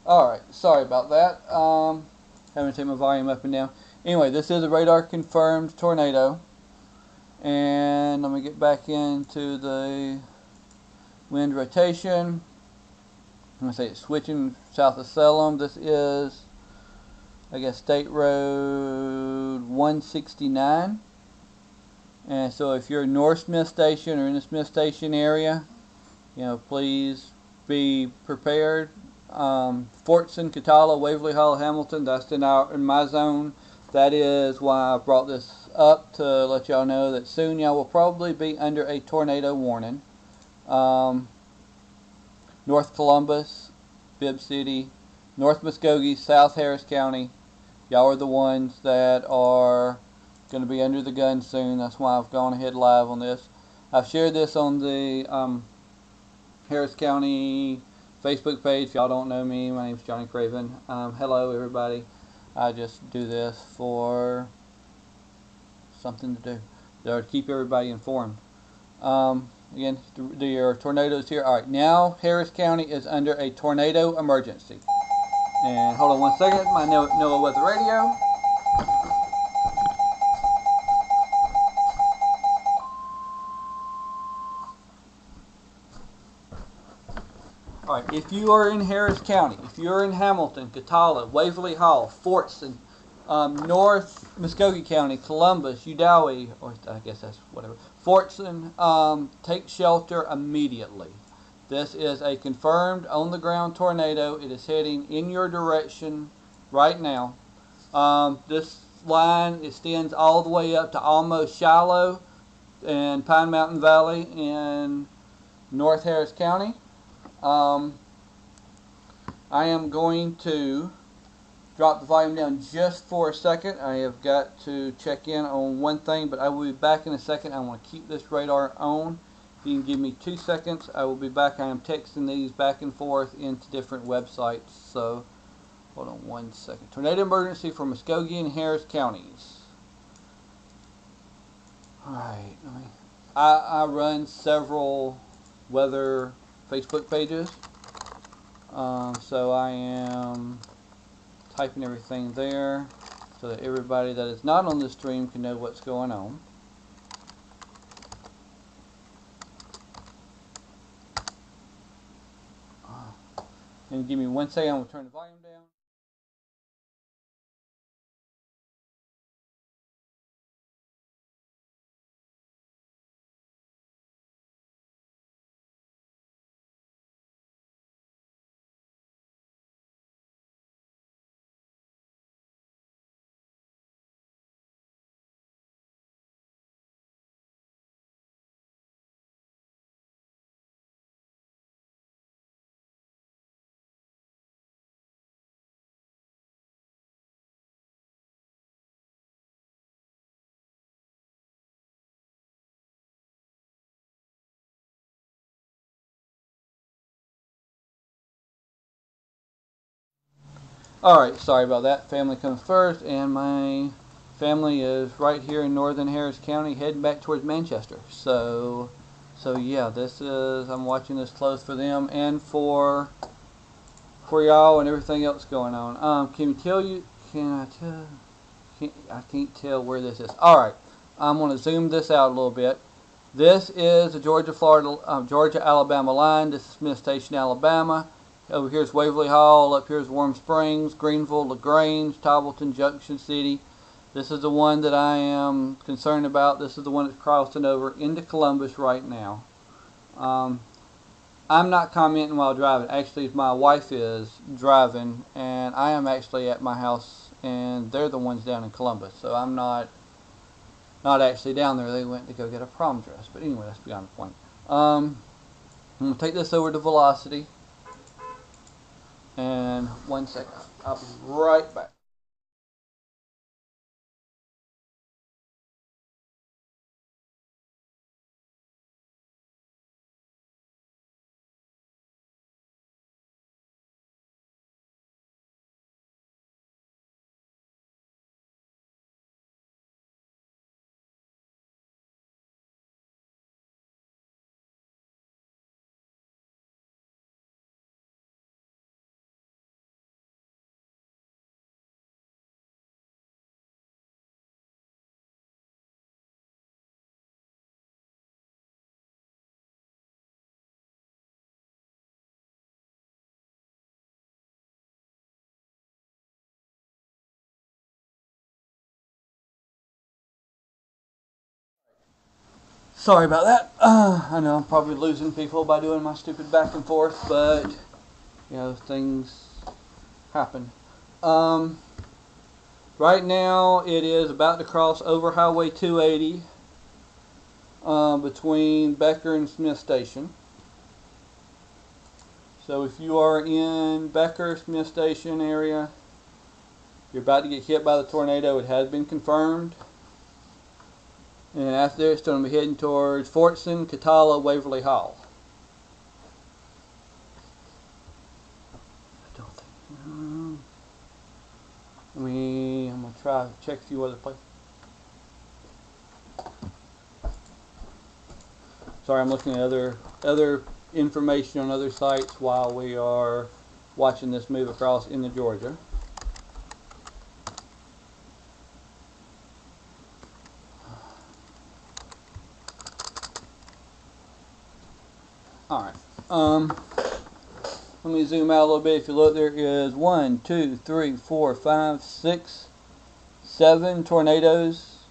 Alright, sorry about that. Having to take my volume up and down. Anyway, this is a radar confirmed tornado. And let me get back into the wind rotation. I'm going to say it's switching south of Salem. This is, I guess, State Road 169. And so if you're North Smith Station or in the Smith Station area, please be prepared. Fortson, Catala, Waverly Hall, Hamilton, that's in my zone. That is why I brought this up, to let y'all know that soon y'all will probably be under a tornado warning. North Columbus, Bibb City, North Muskogee, South Harris County, y'all are the ones that are going to be under the gun soon. That's why I've gone ahead live on this. I've shared this on the Harris County Facebook page. If y'all don't know me, my name's Johnny Craven. Hello everybody. I just do this for something to do, to keep everybody informed. Again, your tornadoes here. Alright, now Harris County is under a tornado emergency. And hold on one second, my NOAA Weather Radio. Alright, if you are in Harris County, if you're in Hamilton, Catala, Waverly Hall, Fortson, North Muskogee County, Columbus, Udowie, or I guess that's whatever, Fortson, take shelter immediately. This is a confirmed on-the-ground tornado. It is heading in your direction right now. This line extends all the way up to almost Shiloh and Pine Mountain Valley in North Harris County. I am going to drop the volume down just for a second. I have got to check in on one thing, but I will be back in a second. I want to keep this radar on. If you can give me 2 seconds, I will be back. I am texting these back and forth into different websites. So, hold on 1 second. Tornado emergency for Muskogee and Harris counties. Alright, I run several weather Facebook pages. So I am typing everything there so that everybody that is not on the stream can know what's going on. And give me 1 second, I'm going to turn the volume down. Alright, sorry about that. Family comes first, and my family is right here in northern Harris County heading back towards Manchester. So yeah, I'm watching this close for them and for y'all and everything else going on. I can't tell where this is. Alright, I'm going to zoom this out a little bit. This is the Georgia-Alabama line. This is Smith Station, Alabama. Over here is Waverly Hall. Up here is Warm Springs, Greenville, LaGrange, Tobbleton, Junction City. This is the one that I am concerned about. This is the one that's crossing over into Columbus right now. I'm not commenting while driving. Actually, my wife is driving, and I am actually at my house, and they're the ones down in Columbus. So I'm not actually down there. They went to go get a prom dress. But anyway, that's beyond the point. I'm going to take this over to Velocity. And 1 second, I'll be right back. Sorry about that. I know I'm probably losing people by doing my stupid back and forth, but you know, things happen. Right now it is about to cross over Highway 280 between Becker and Smith Station. So if you are in Becker, Smith Station area, you're about to get hit by the tornado. It has been confirmed. And after it's going to be heading towards Fortson, Catala, Waverly Hall. I'm going to try to check a few other places. Sorry, I'm looking at other information on other sites while we are watching this move across into Georgia. Alright, let me zoom out a little bit. If you look, there is 1, 2, 3, 4, 5, 6, 7 tornadoes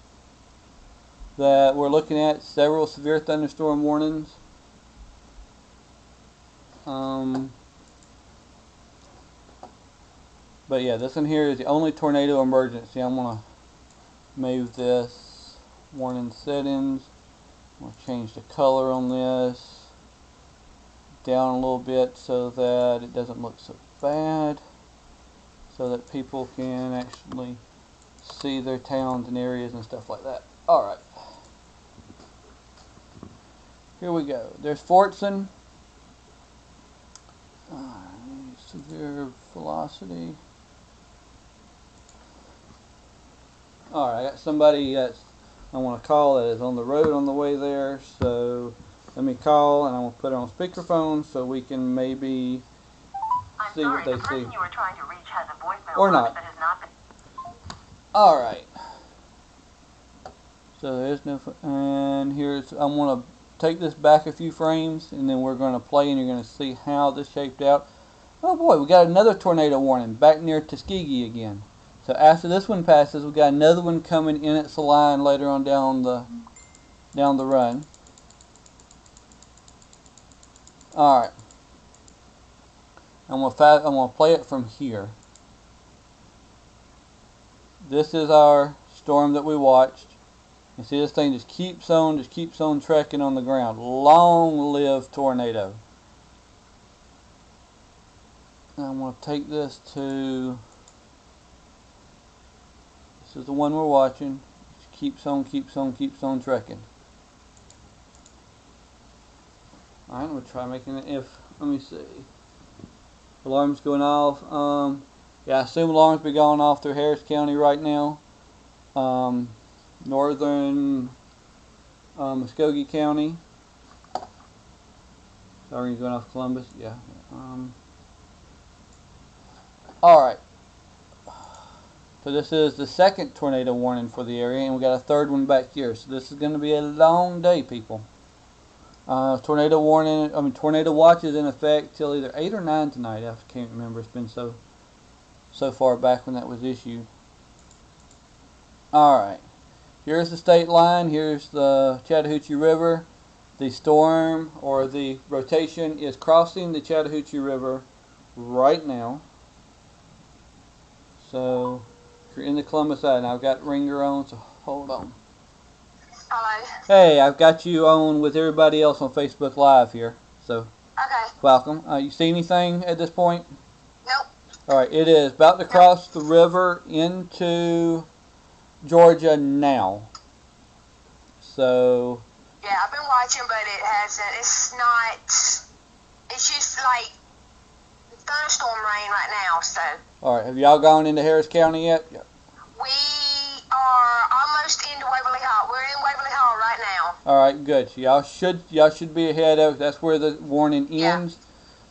that we're looking at. Several severe thunderstorm warnings. But yeah, this one here is the only tornado emergency. I'm going to move this warning settings. I'm going to change the color on this down a little bit so that it doesn't look so bad. so that people can actually see their towns and areas and stuff like that. Alright. Here we go. There's Fortson. Severe velocity. Alright, I got somebody that's I want to call that is on the road on the way there, so let me call and I'm going to put it on speakerphone so we can maybe see what they see. The person you were trying to reach has a voicemail Or box not. that has not been... Alright. So there's no, and here's, I'm going to take this back a few frames and then we're going to play and you're going to see how this shaped out. Oh boy, we got another tornado warning back near Tuskegee again. So after this one passes, we got another one coming in at Saline later on down the run. All right, I'm gonna play it from here. This is our storm that we watched. You see this thing just keeps on trekking on the ground. Long live tornado. Now I'm going to take this to, this is the one we're watching. Just keeps on trekking. Alright, I'm going to try making it if, let me see. Alarm's going off. Yeah, I assume alarms be going off through Harris County right now. Northern Muskogee County. Sorry, going off Columbus. Yeah. Alright. So this is the second tornado warning for the area, and we got a third one back here. So this is going to be a long day, people. Tornado warning, tornado watch is in effect till either 8 or 9 tonight. I can't remember. It's been so far back when that was issued. Alright. Here's the state line. Here's the Chattahoochee River. The storm, or the rotation, is crossing the Chattahoochee River right now. So, if you're in the Columbus side, now I've got ringer on, so hold on. Hello. Hey, I've got you on with everybody else on Facebook Live here. So, Okay. welcome. You see anything at this point? Nope. Alright, it is about to cross the river into Georgia now. So, Yeah, I've been watching, but it hasn't. It's not. It's just like thunderstorm rain right now. So alright, have y'all gone into Harris County yet? Yeah. we are almost into Waverly Hall. We're in Waverly Hall right now. Alright, good. So y'all should be ahead of. That's where the warning ends. Yeah.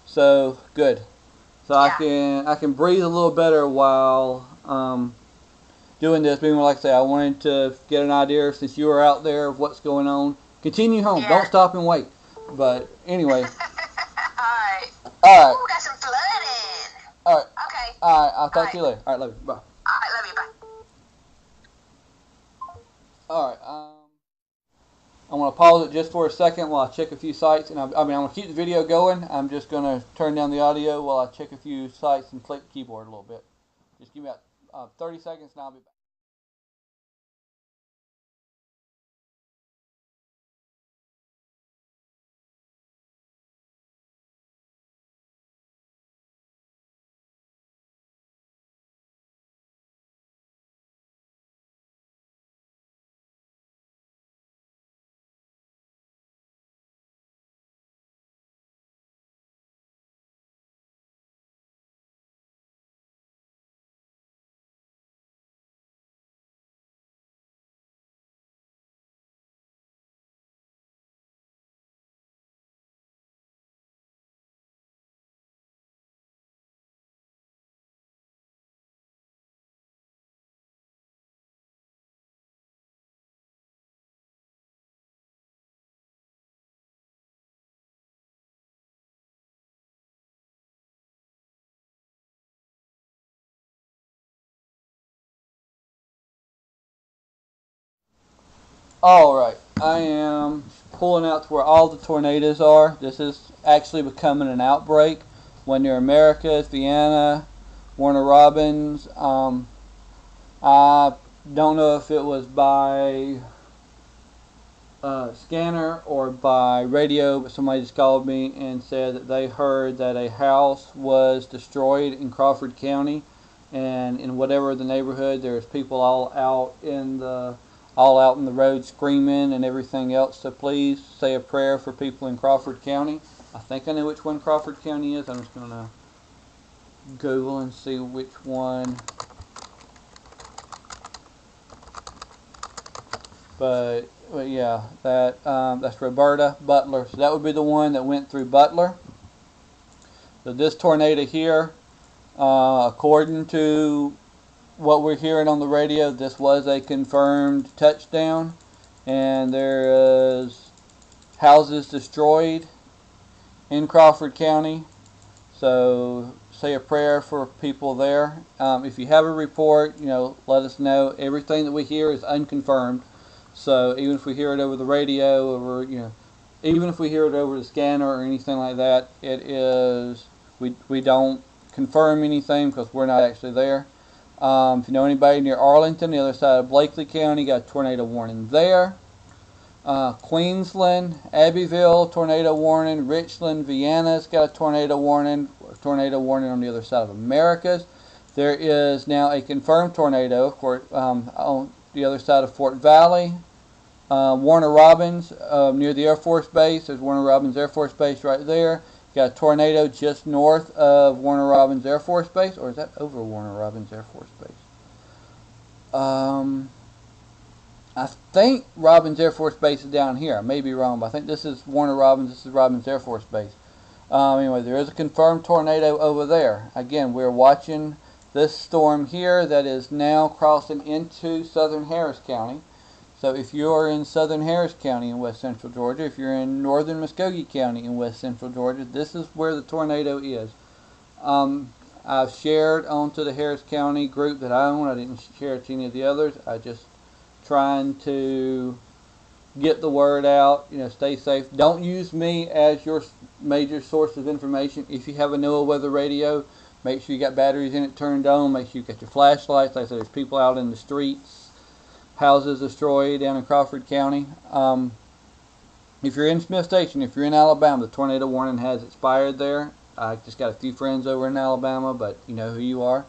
So good. So Yeah. I can breathe a little better while doing this. Being like I say, I wanted to get an idea since you were out there of what's going on. Continue home. Yeah. Don't stop and wait. But anyway. Alright. Alright. Ooh, got some flooding. Alright. Okay. Alright. I'll talk to you later. Alright, love you. Bye. Alright, love you. Bye. Alright. I'm going to pause it just for a second while I check a few sites. And I'm going to keep the video going. I'm just going to turn down the audio while I check a few sites and click the keyboard a little bit. Just give me about 30 seconds and I'll be back. Alright, I am pulling out to where all the tornadoes are. This is actually becoming an outbreak. When near Americas, Vienna, Warner Robins. I don't know if it was by scanner or by radio, but somebody just called me and said that they heard that a house was destroyed in Crawford County. and in whatever the neighborhood, there's people all out in the road screaming and everything else. So please say a prayer for people in Crawford County. I think I know which one Crawford County is. I'm just going to Google and see which one. But yeah, that's Roberta Butler. So that would be the one that went through Butler. So this tornado here, according to what we're hearing on the radio, this was a confirmed touchdown, and there is houses destroyed in Crawford County. So say a prayer for people there. If you have a report, let us know. Everything that we hear is unconfirmed. So even if we hear it over the radio, even if we hear it over the scanner or anything like that, we don't confirm anything because we're not actually there. If you know anybody near Arlington, the other side of Blakely County, got a tornado warning there. Queensland, Abbeville, tornado warning. Richland, Vienna's got a tornado warning. Tornado warning on the other side of Americas. There is now a confirmed tornado, of course, on the other side of Fort Valley. Warner Robins, near the Air Force Base. There's Warner Robins Air Force Base right there. Got a tornado just north of Warner Robins Air Force Base, or is that over Warner Robins Air Force Base? I think Robins Air Force Base is down here. I may be wrong, but I think this is Warner Robins. This is Robins Air Force Base. Anyway, there is a confirmed tornado over there. Again, we're watching this storm here that is now crossing into southern Harris County. So if you're in southern Harris County in west central Georgia, if you're in northern Muskogee County in west central Georgia, this is where the tornado is. I've shared onto the Harris County group that I own. I didn't share it to any of the others. I just trying to get the word out. Stay safe. Don't use me as your major source of information. If you have a NOAA weather radio, make sure you got batteries in it turned on. Make sure you got your flashlights. Like I said, there's people out in the streets. Houses destroyed down in Crawford County. If you're in Smith Station, if you're in Alabama, the tornado warning has expired there. I just got a few friends over in Alabama, but you know who you are.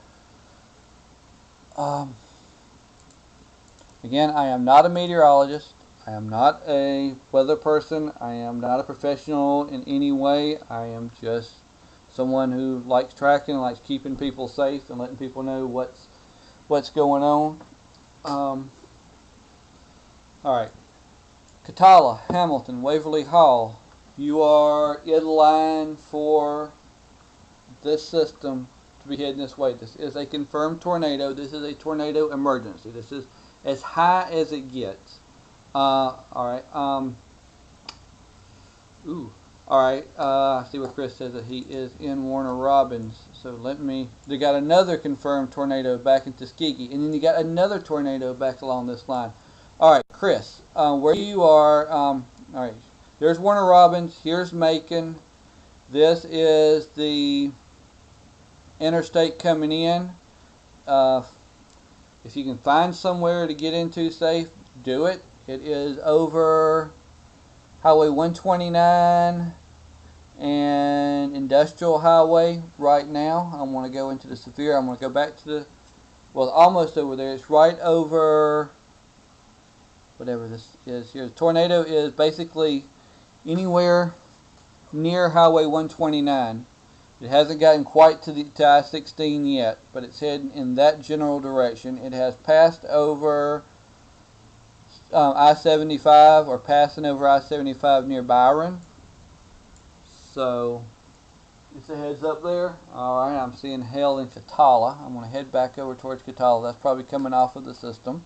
Again, I am not a meteorologist. I am not a weather person. I am not a professional in any way. I am just someone who likes tracking, likes keeping people safe, and letting people know what's going on. Alright, Catala, Hamilton, Waverly Hall, you are in line for this system to be heading this way. This is a confirmed tornado. This is a tornado emergency. This is as high as it gets. Alright, I see what Chris says, that he is in Warner Robins. So they got another confirmed tornado back in Tuskegee, and then you got another tornado back along this line. Alright, Chris, where you are, alright, there's Warner Robins, here's Macon, this is the interstate coming in. If you can find somewhere to get into safe, do it. It is over Highway 129 and Industrial Highway right now. I want to go into the severe, I'm going to go back to almost over there. It's right over whatever this is here. The tornado is basically anywhere near Highway 129. It hasn't gotten quite to I-16 yet, but it's heading in that general direction. It has passed over I-75, or passing over I-75 near Byron. So it's a heads up there. Alright, I'm seeing hail in Catala. I'm going to head back over towards Catala. That's probably coming off of the system.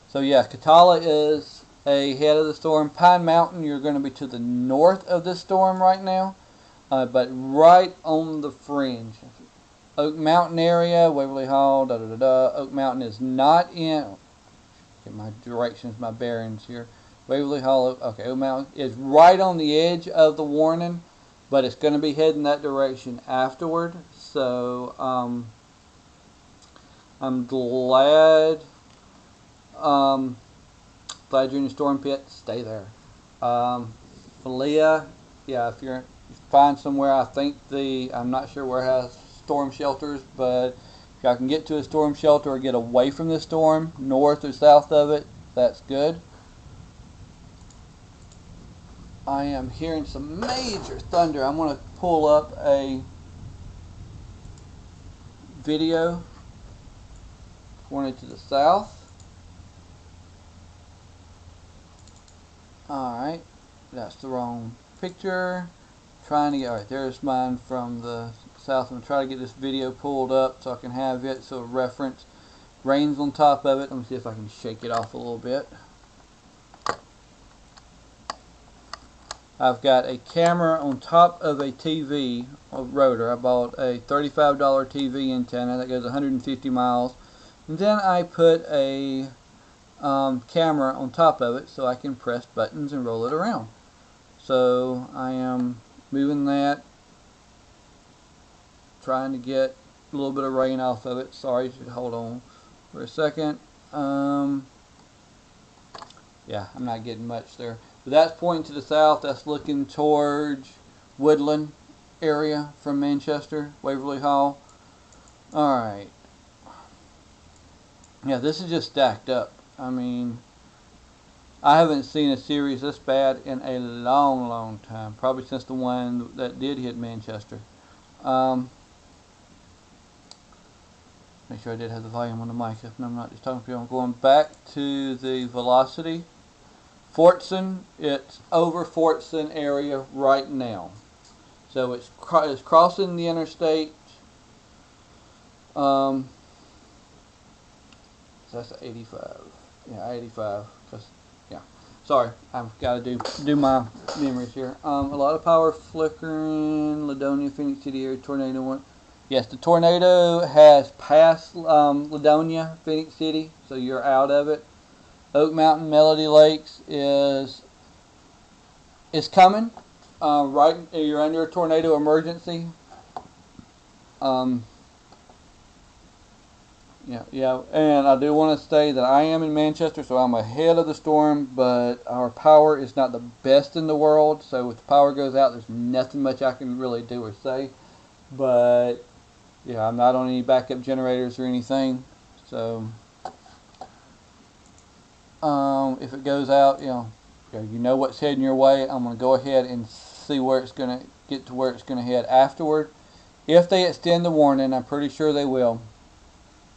So yeah, Catala is ahead of the storm. Pine Mountain, you're going to be to the north of this storm right now, but right on the fringe. Oak Mountain area, Waverly Hall, Oak Mountain is not in. Get my directions, my bearings here. Waverly Hall, okay, Oak Mountain is right on the edge of the warning, but it's going to be heading that direction afterward. So I'm glad. Glad you're in the storm pit. Stay there. Philea, yeah, if you find somewhere, I think I'm not sure where it has storm shelters, but If y'all can get to a storm shelter or get away from the storm, north or south of it, that's good. I am hearing some major thunder. I'm going to pull up a video pointing to the south. Alright, that's the wrong picture. Trying to get, alright, there's mine from the south. I'm trying to get this video pulled up so I can have it so reference. Rain's on top of it. Let me see if I can shake it off a little bit. I've got a camera on top of a TV, a rotor. I bought a $35 TV antenna that goes 150 miles. And then I put a camera on top of it so I can press buttons and roll it around. So I am moving that, trying to get a little bit of rain off of it. Sorry, hold on for a second. Yeah, I'm not getting much there. But that's pointing to the south. That's looking towards Woodland area from Manchester, Waverly Hall. Alright. Yeah, this is just stacked up. I mean, I haven't seen a series this bad in a long, long time. Probably since the one that did hit Manchester. Make sure I did have the volume on the mic if I'm not just talking to you. I'm going back to the velocity. Fortson, it's over Fortson area right now. So it's crossing the interstate. So that's 85. Yeah, 85. Yeah. Sorry, I've got to do my memories here. A lot of power flickering. Ladonia, Phoenix City area tornado one. Yes, the tornado has passed Ladonia, Phoenix City, so you're out of it. Oak Mountain, Melody Lakes is coming. Right, you're under a tornado emergency. Yeah, and I do want to say that I am in Manchester, so I'm ahead of the storm, but our power is not the best in the world, so if the power goes out, there's nothing much I can really do or say. But yeah, I'm not on any backup generators or anything, so if it goes out, you know what's heading your way. I'm going to go ahead and see where it's going to get to where it's going to head afterward. If they extend the warning, I'm pretty sure they will.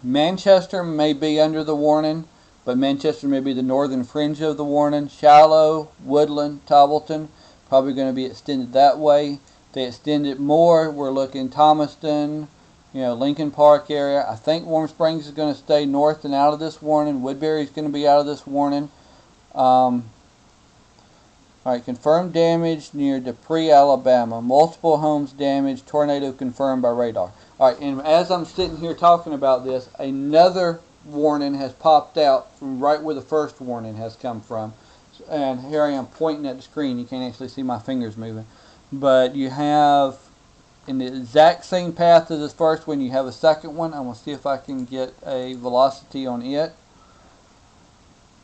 Manchester may be under the warning, but Manchester may be the northern fringe of the warning. Shallow, Woodland, Tobbleton, probably going to be extended that way. If they extend it more, we're looking Thomaston, Lincoln Park area. I think Warm Springs is going to stay north and out of this warning. Woodbury is going to be out of this warning. Alright, confirmed damage near Dupree, Alabama. Multiple homes damaged. Tornado confirmed by radar. Alright, and as I'm sitting here talking about this, another warning has popped out from right where the first warning has come from. And here I am pointing at the screen. You can't actually see my fingers moving. But you have, in the exact same path as this first one, you have a second one. I'm going to see if I can get a velocity on it.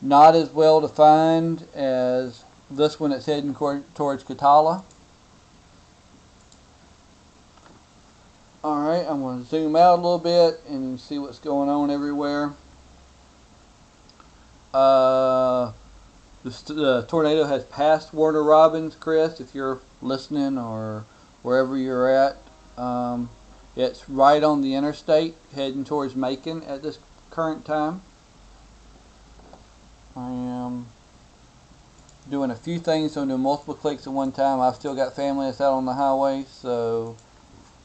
Not as well defined as this one that's heading towards Catala. Alright, I'm going to zoom out a little bit and see what's going on everywhere. The tornado has passed Warner Robins, Chris, if you're listening or wherever you're at. It's right on the interstate heading towards Macon at this current time. I am doing a few things, so I'm doing multiple clicks at one time. I've still got family that's out on the highway, so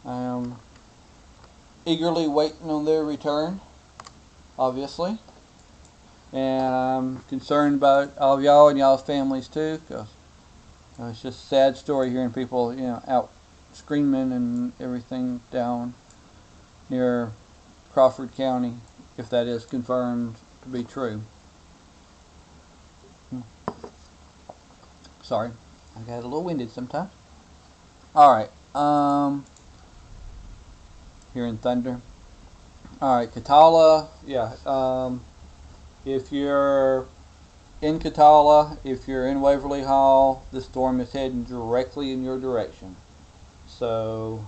I am eagerly waiting on their return, obviously. And I'm concerned about all of y'all and y'all's families too, because it's just a sad story hearing people, out screaming and everything down near Crawford County, if that is confirmed to be true. Sorry, I got a little winded sometimes. Alright, hearing thunder. Alright, Catala, yeah, if you're in Catala, if you're in Waverly Hall, the storm is heading directly in your direction. So,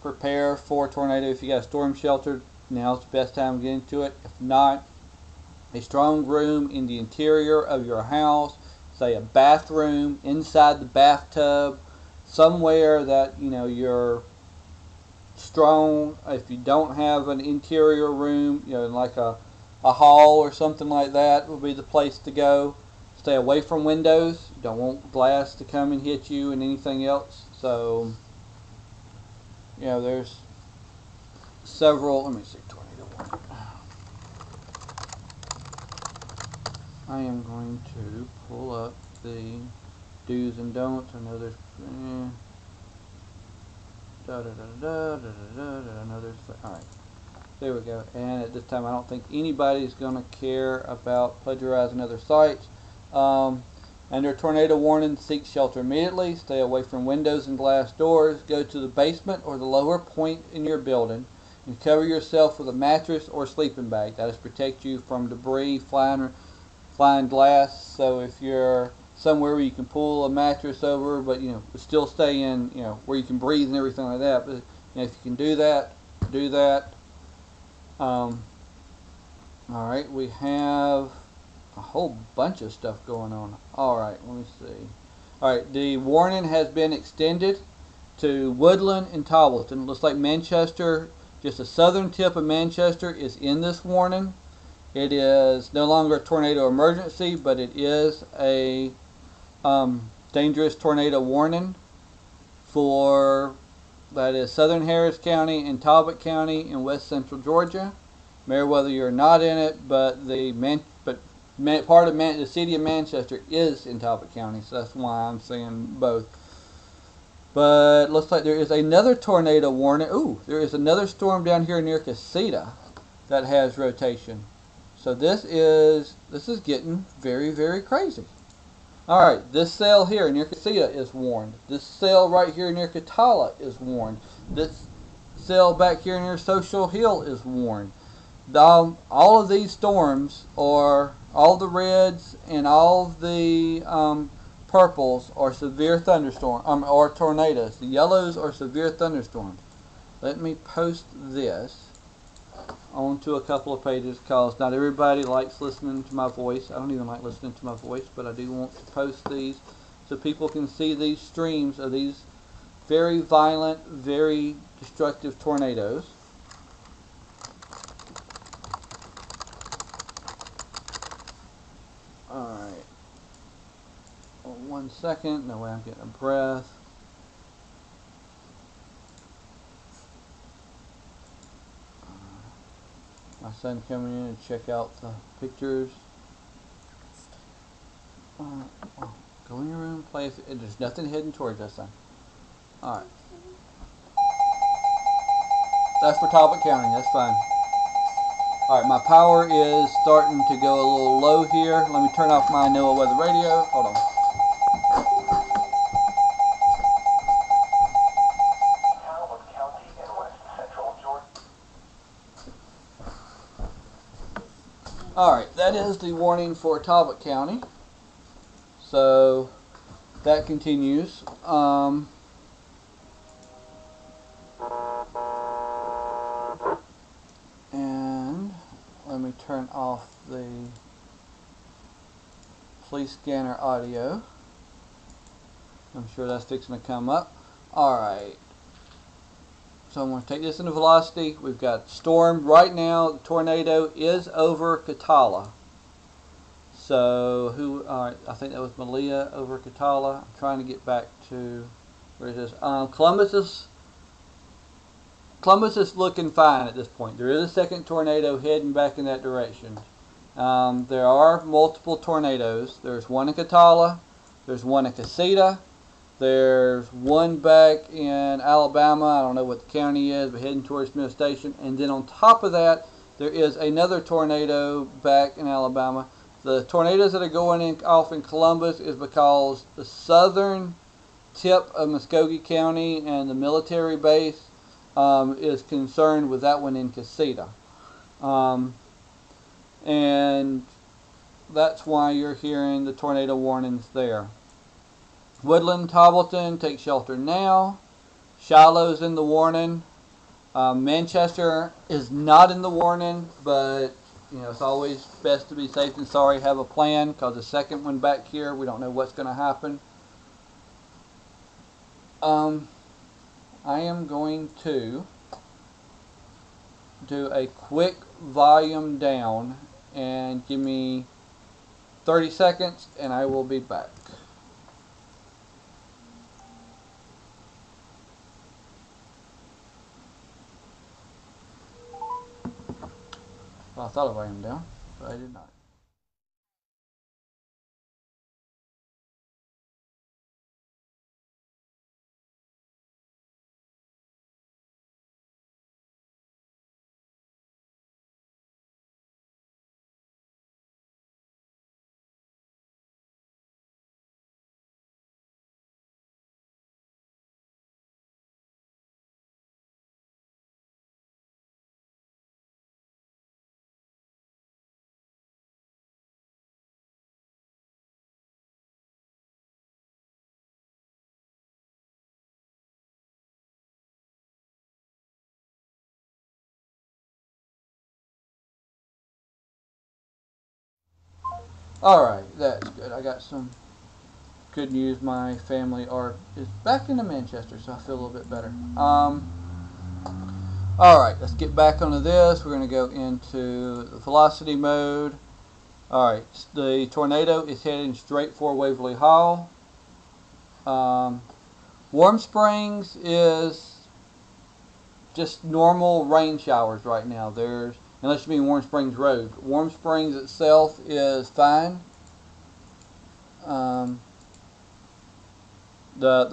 prepare for a tornado. If you got a storm shelter, now's the best time to get into it. If not, a strong room in the interior of your house, say a bathroom, inside the bathtub, somewhere that you're strong. If you don't have an interior room, like a hall or something like that, will be the place to go. Stay away from windows. You don't want glass to come and hit you and anything else. So, there's several. Let me see, tornado warning. I am going to pull up the do's and don'ts. I know there's I know there's alright. There we go. And at this time I don't think anybody's gonna care about plagiarizing other sites. Under tornado warning, seek shelter immediately. Stay away from windows and glass doors. Go to the basement or the lower point in your building and cover yourself with a mattress or sleeping bag. That is protect you from debris, flying glass. So if you're somewhere where you can pull a mattress over, but still stay in where you can breathe and everything like that. But if you can do that, do that. All right, we have a whole bunch of stuff going on. All right, let me see. All right, the warning has been extended to Woodland and Tobbleton. Looks like Manchester, just the southern tip of Manchester, is in this warning. It is no longer a tornado emergency, but it is a dangerous tornado warning for, that is, southern Harris County and Talbot County in west central Georgia. Meriwether, you're not in it, but the city of Manchester is in Talbot County, so that's why I'm saying both. But looks like there is another tornado warning. Ooh, there is another storm down here near Casita that has rotation. So this is getting very, very crazy. All right, this cell here near Casita is warned. This cell right here near Catala is warned. This cell back here near Social Hill is warned. All of these storms, or all the reds and all the purples, are severe thunderstorms or tornadoes. The yellows are severe thunderstorms. Let me post this onto a couple of pages because not everybody likes listening to my voice. I don't even like listening to my voice, but I do want to post these so people can see these streams of these very violent, very destructive tornadoes. Alright. 1 second. No way, I'm getting a breath. My son coming in and check out the pictures. Go in your room, play. There's nothing heading towards us, son. Alright. That's for Talbot County, that's fine. Alright, my power is starting to go a little low here. Let me turn off my NOAA weather radio. Hold on. Alright, that is the warning for Talbot County. So that continues. And let me turn off the police scanner audio. I'm sure that's fixing to come up. Alright. So I'm going to take this into velocity. We've got storm right now. The tornado is over Catala. So alright, I think that was Malia over Catala. I'm trying to get back to, where is this? Columbus is looking fine at this point. There is a second tornado heading back in that direction. There are multiple tornadoes. There's one in Catala. There's one in Casita. There's one back in Alabama. I don't know what the county is, but heading towards Smith Station. And then on top of that, there is another tornado back in Alabama. The tornadoes that are going off in Columbus is because the southern tip of Muskogee County and the military base is concerned with that one in Casita. And that's why you're hearing the tornado warnings there. Woodland, Tobbleton, take shelter now. Shiloh's in the warning. Manchester is not in the warning, but you know, it's always best to be safe than sorry. Have a plan, because the second one back here, we don't know what's going to happen. I am going to do a quick volume down, and give me 30 seconds and I will be back. Well, I thought I volume down, but I did not. Alright, that's good. I got some good news. My family is back into Manchester, so I feel a little bit better. Alright, let's get back onto this. We're going to go into the velocity mode. Alright, the tornado is heading straight for Waverly Hall. Warm Springs is just normal rain showers right now. Unless you mean Warm Springs Road. Warm Springs itself is fine. The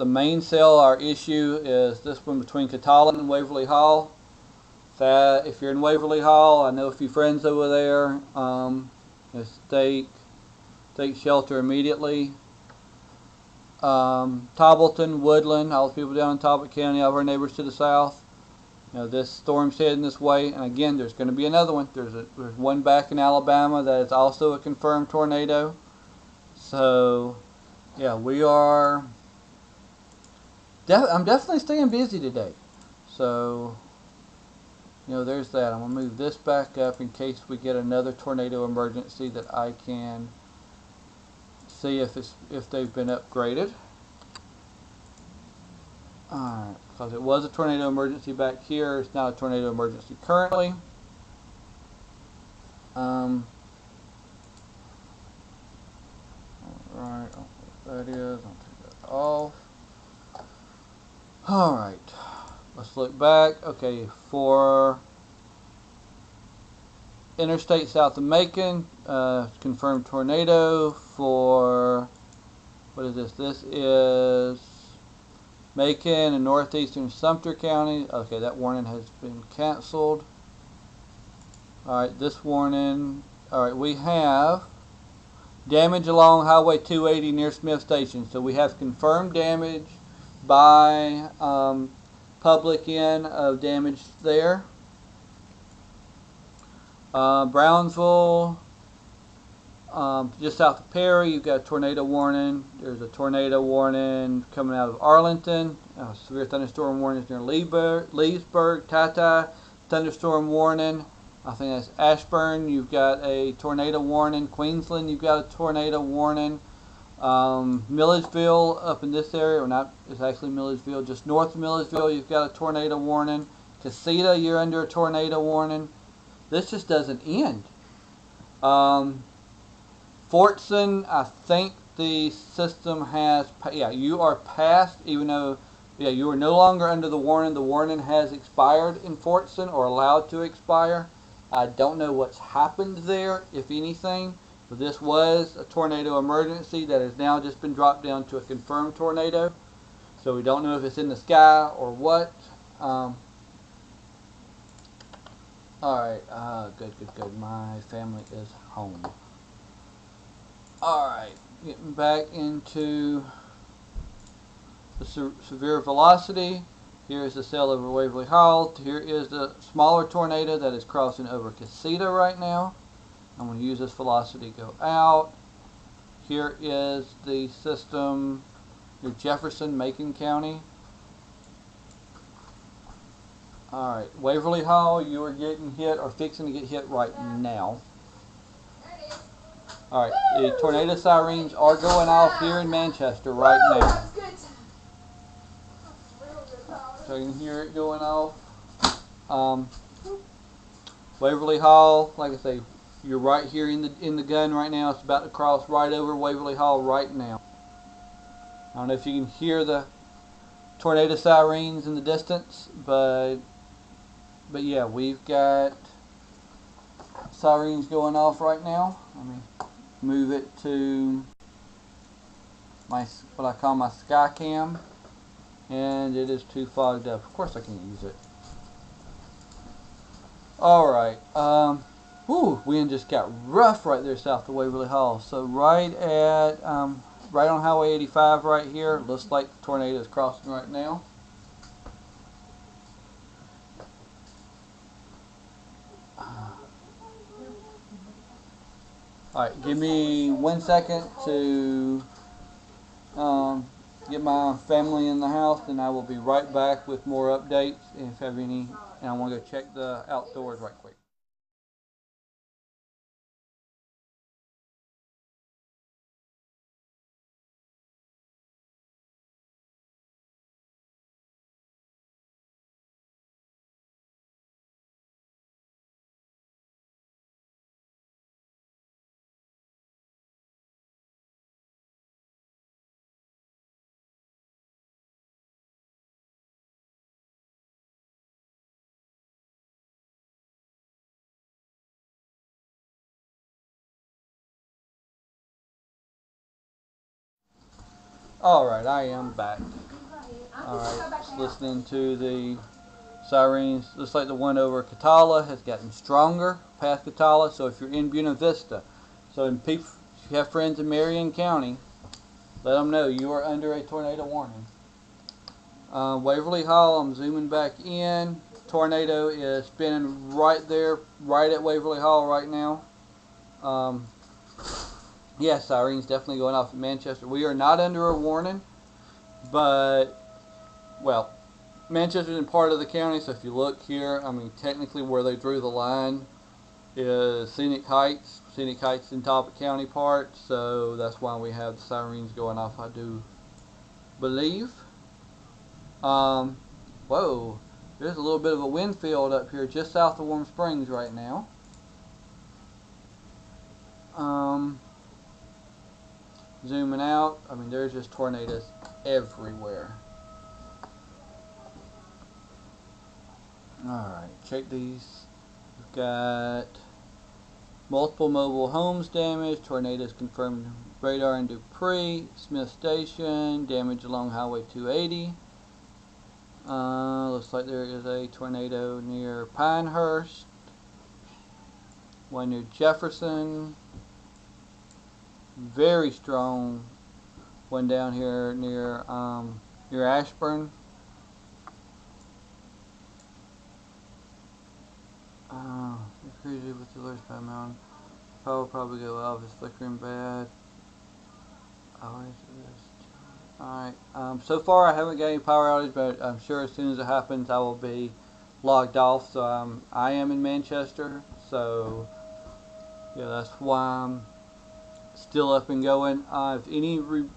main cell, our issue is this one between Catalan and Waverly Hall. That if you're in Waverly Hall, I know a few friends over there. Just take shelter immediately. Tobbleton, Woodland, all the people down in Talbot County, all of our neighbors to the south. You know, this storm's heading this way, and again, there's going to be another one. There's one back in Alabama that is also a confirmed tornado. So, yeah, we are. I'm definitely staying busy today. So, you know, there's that. I'm gonna move this back up in case we get another tornado emergency that I can see if they've been upgraded. Alright, because it was a tornado emergency back here, it's not a tornado emergency currently. Alright, that is, I'll take that off. Alright, let's look back. Okay, for Interstate south of Macon, confirmed tornado. For, what is this? This is Macon and northeastern Sumter County. Okay, that warning has been canceled. Alright, this warning. Alright, we have damage along Highway 280 near Smith Station. So we have confirmed damage by public in of damage there. Brownsville, just south of Perry, you've got a tornado warning. There's a tornado warning coming out of Arlington. Severe thunderstorm warnings near Leesburg. Tata, thunderstorm warning. I think that's Ashburn. You've got a tornado warning. Queensland, you've got a tornado warning. Milledgeville, up in this area, or not, it's actually Milledgeville, just north of Milledgeville, you've got a tornado warning. Casita, you're under a tornado warning. This just doesn't end. Fortson, I think the system has, yeah, you are past, even though, yeah, you are no longer under the warning. The warning has expired in Fortson, or allowed to expire. I don't know what's happened there, if anything. But this was a tornado emergency that has now just been dropped down to a confirmed tornado. So we don't know if it's in the sky or what. Alright, good. My family is home. Alright, getting back into the severe velocity. Here is the cell over Waverly Hall. Here is the smaller tornado that is crossing over Casita right now. I'm going to use this velocity to go out. Here is the system near Jefferson, Macon County. Alright, Waverly Hall, you are getting hit or fixing to get hit right now. Alright, the tornado sirens are going off here in Manchester right now. So you can hear it going off. Waverly Hall, like I say, you're right here in the gun right now. It's about to cross right over Waverly Hall right now. I don't know if you can hear the tornado sirens in the distance, but yeah, we've got sirens going off right now. Let me move it to my what I call my sky cam, and it is too fogged up. Of course I can use it. Alright, wind just got rough right there south of Waverly Hall. So right on Highway 85 right here, looks like the tornado is crossing right now. Alright, give me 1 second to get my family in the house, and I will be right back with more updates if I have any. And I want to go check the outdoors right quick. Alright, I am back. Alright, just listening to the sirens. Looks like the one over Catala has gotten stronger past Catala. So if you're in Buena Vista, if you have friends in Marion County, let them know you are under a tornado warning. Waverly Hall, I'm zooming back in. Tornado is spinning right there, right at Waverly Hall right now. Yeah, sirens definitely going off in Manchester. We are not under a warning, but, well, Manchester's in part of the county, so if you look here, I mean, technically where they drew the line is Scenic Heights. Scenic Heights in Talbot County part, so that's why we have the sirens going off, I do believe. Whoa, there's a little bit of a wind field up here just south of Warm Springs right now. Zooming out, I mean, there's just tornadoes everywhere. Alright, check these. We've got multiple mobile homes damaged, tornadoes confirmed radar in Dupree, Smith Station, damage along Highway 280. Looks like there is a tornado near Pinehurst, one near Jefferson, very strong one down here near Ashburn. Crazy with the alerts by mountain. Power will probably go off. It's flickering bad. Alright. So far I haven't got any power outage, but I'm sure as soon as it happens I will be logged off. So I am in Manchester. So yeah, that's why I'm still up and going. I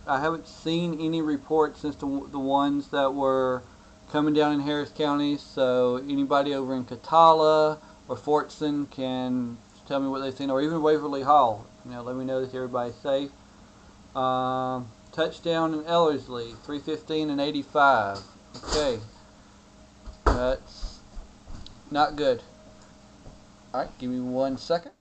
haven't seen any reports since the ones that were coming down in Harris County. So anybody over in Catala or Fortson can tell me what they've seen, or even Waverly Hall. Let me know that everybody's safe. Touchdown in Ellerslie, 315 and 85. Okay, that's not good. All right, give me 1 second.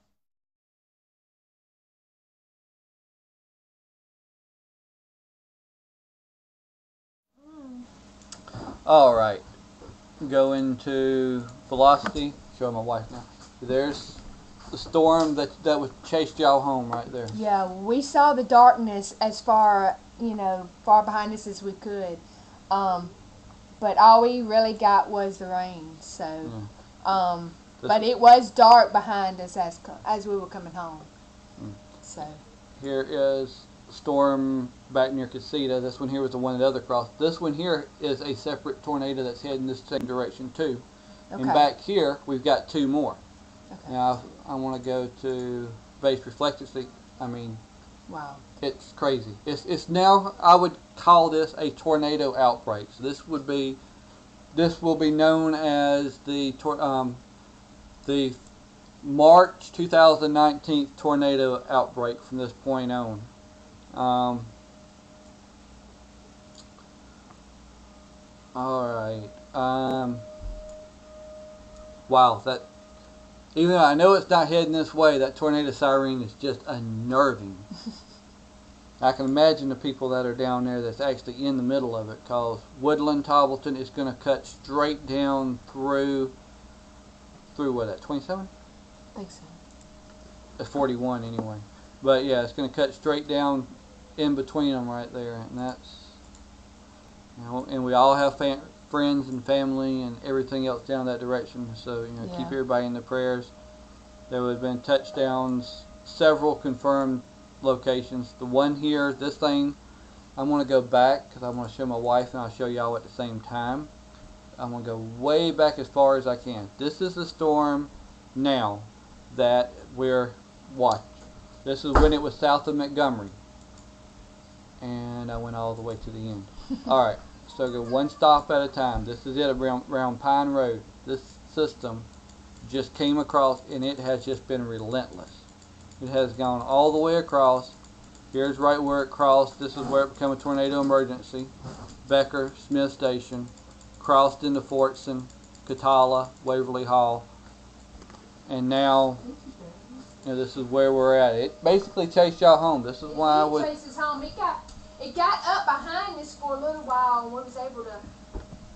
All right, go into velocity. Show my wife now. There's the storm that was chased y'all home right there. Yeah, we saw the darkness as far behind us as we could, but all we really got was the rain. So, but it was dark behind us as we were coming home. So here is storm back near Casita. This one here was the one that other crossed. This one here is a separate tornado that's heading this same direction too. Okay. And back here, we've got 2 more. Okay. Now, I want to go to base reflectively. I mean, Wow. it's crazy. It's now, I would call this a tornado outbreak. So this will be known as the March 2019 tornado outbreak from this point on. All right. Wow. That, even though I know it's not heading this way, that tornado siren is just unnerving. I can imagine the people that are down there that's actually in the middle of it, because Woodland, Tobbleton is going to cut straight down through what, that 27? I think so. 41 anyway. But yeah, it's going to cut straight down in between them right there, and that's, you know, and we all have friends and family and everything else down that direction. So, you know, keep Yeah. everybody in the prayers. There have been touchdowns, several confirmed locations. The one here, this thing, I'm going to go back because I want to show my wife and I'll show y'all at the same time. I'm going to go way back as far as I can. This is the storm now that we're watching. This is when it was south of Montgomery. And I went all the way to the end. Alright, so go one stop at a time. This is it around Pine Road. This system just came across and it has just been relentless. It has gone all the way across. Here's right where it crossed. This is where it became a tornado emergency. Becker, Smith Station, crossed into Fortson, Catala, Waverly Hall, and now, you know, this is where we're at. It basically chased y'all home. This is why I would. It chases home. It got up behind us for a little while, and we was able to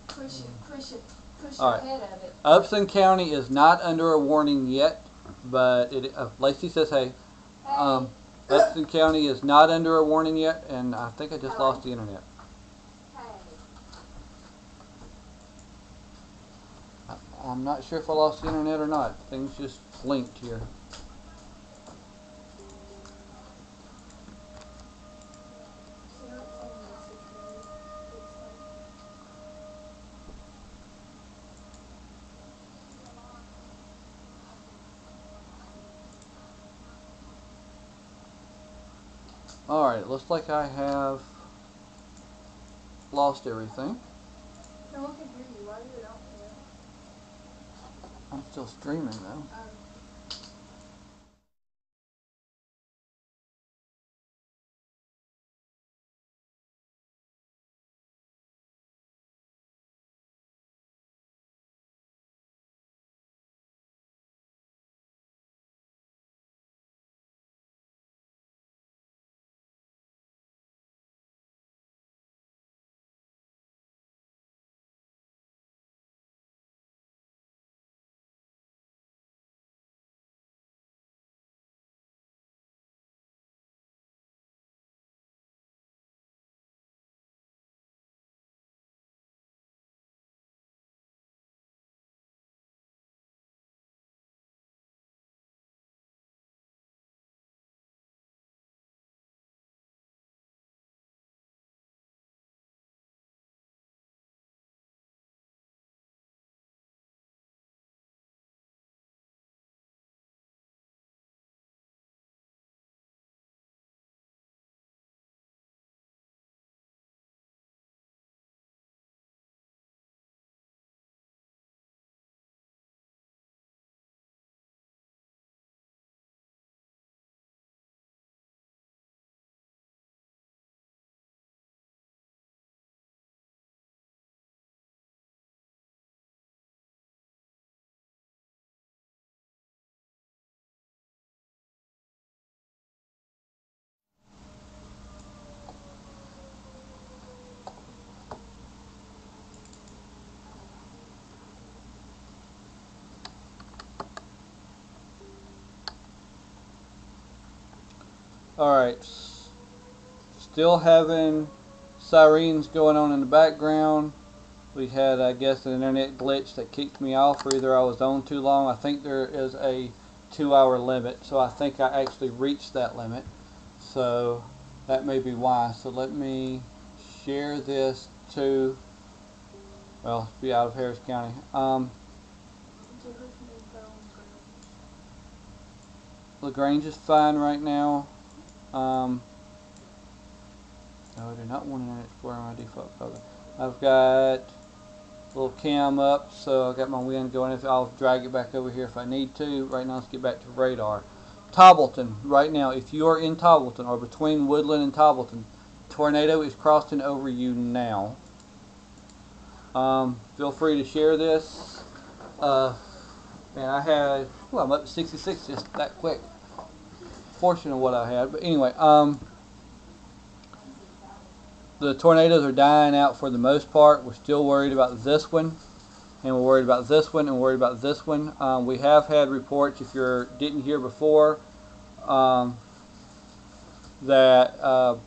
push All right. ahead of it. Upson County is not under a warning yet, but it. Lacey says, "Hey." Hey. Upson County is not under a warning yet, and I think I just lost the internet. Hey. I'm not sure if I lost the internet or not. Things just blinked here. Alright, looks like I have lost everything. No one can hear you. Why do you don't hear? I'm still streaming though. Alright, still having sirens going on in the background. We had, I guess, an internet glitch that kicked me off, or either I was on too long. I think there is a 2-hour limit, so I think I actually reached that limit. So that may be why. So let me share this to, well, be out of Harris County. LaGrange is fine right now. No, I do not want to explore my default color. I've got a little cam up, so I've got my wind going. If I'll drag it back over here if I need to. Right now, let's get back to radar. Tobbleton, right now, if you are in Tobbleton or between Woodland and Tobbleton, tornado is crossing over you now. Feel free to share this. Man, I'm up to 66 just that quick. Portion of what I had, but anyway, the tornadoes are dying out for the most part. We're still worried about this one, and we're worried about this one, and worried about this one. We have had reports, if you didn't hear before, that there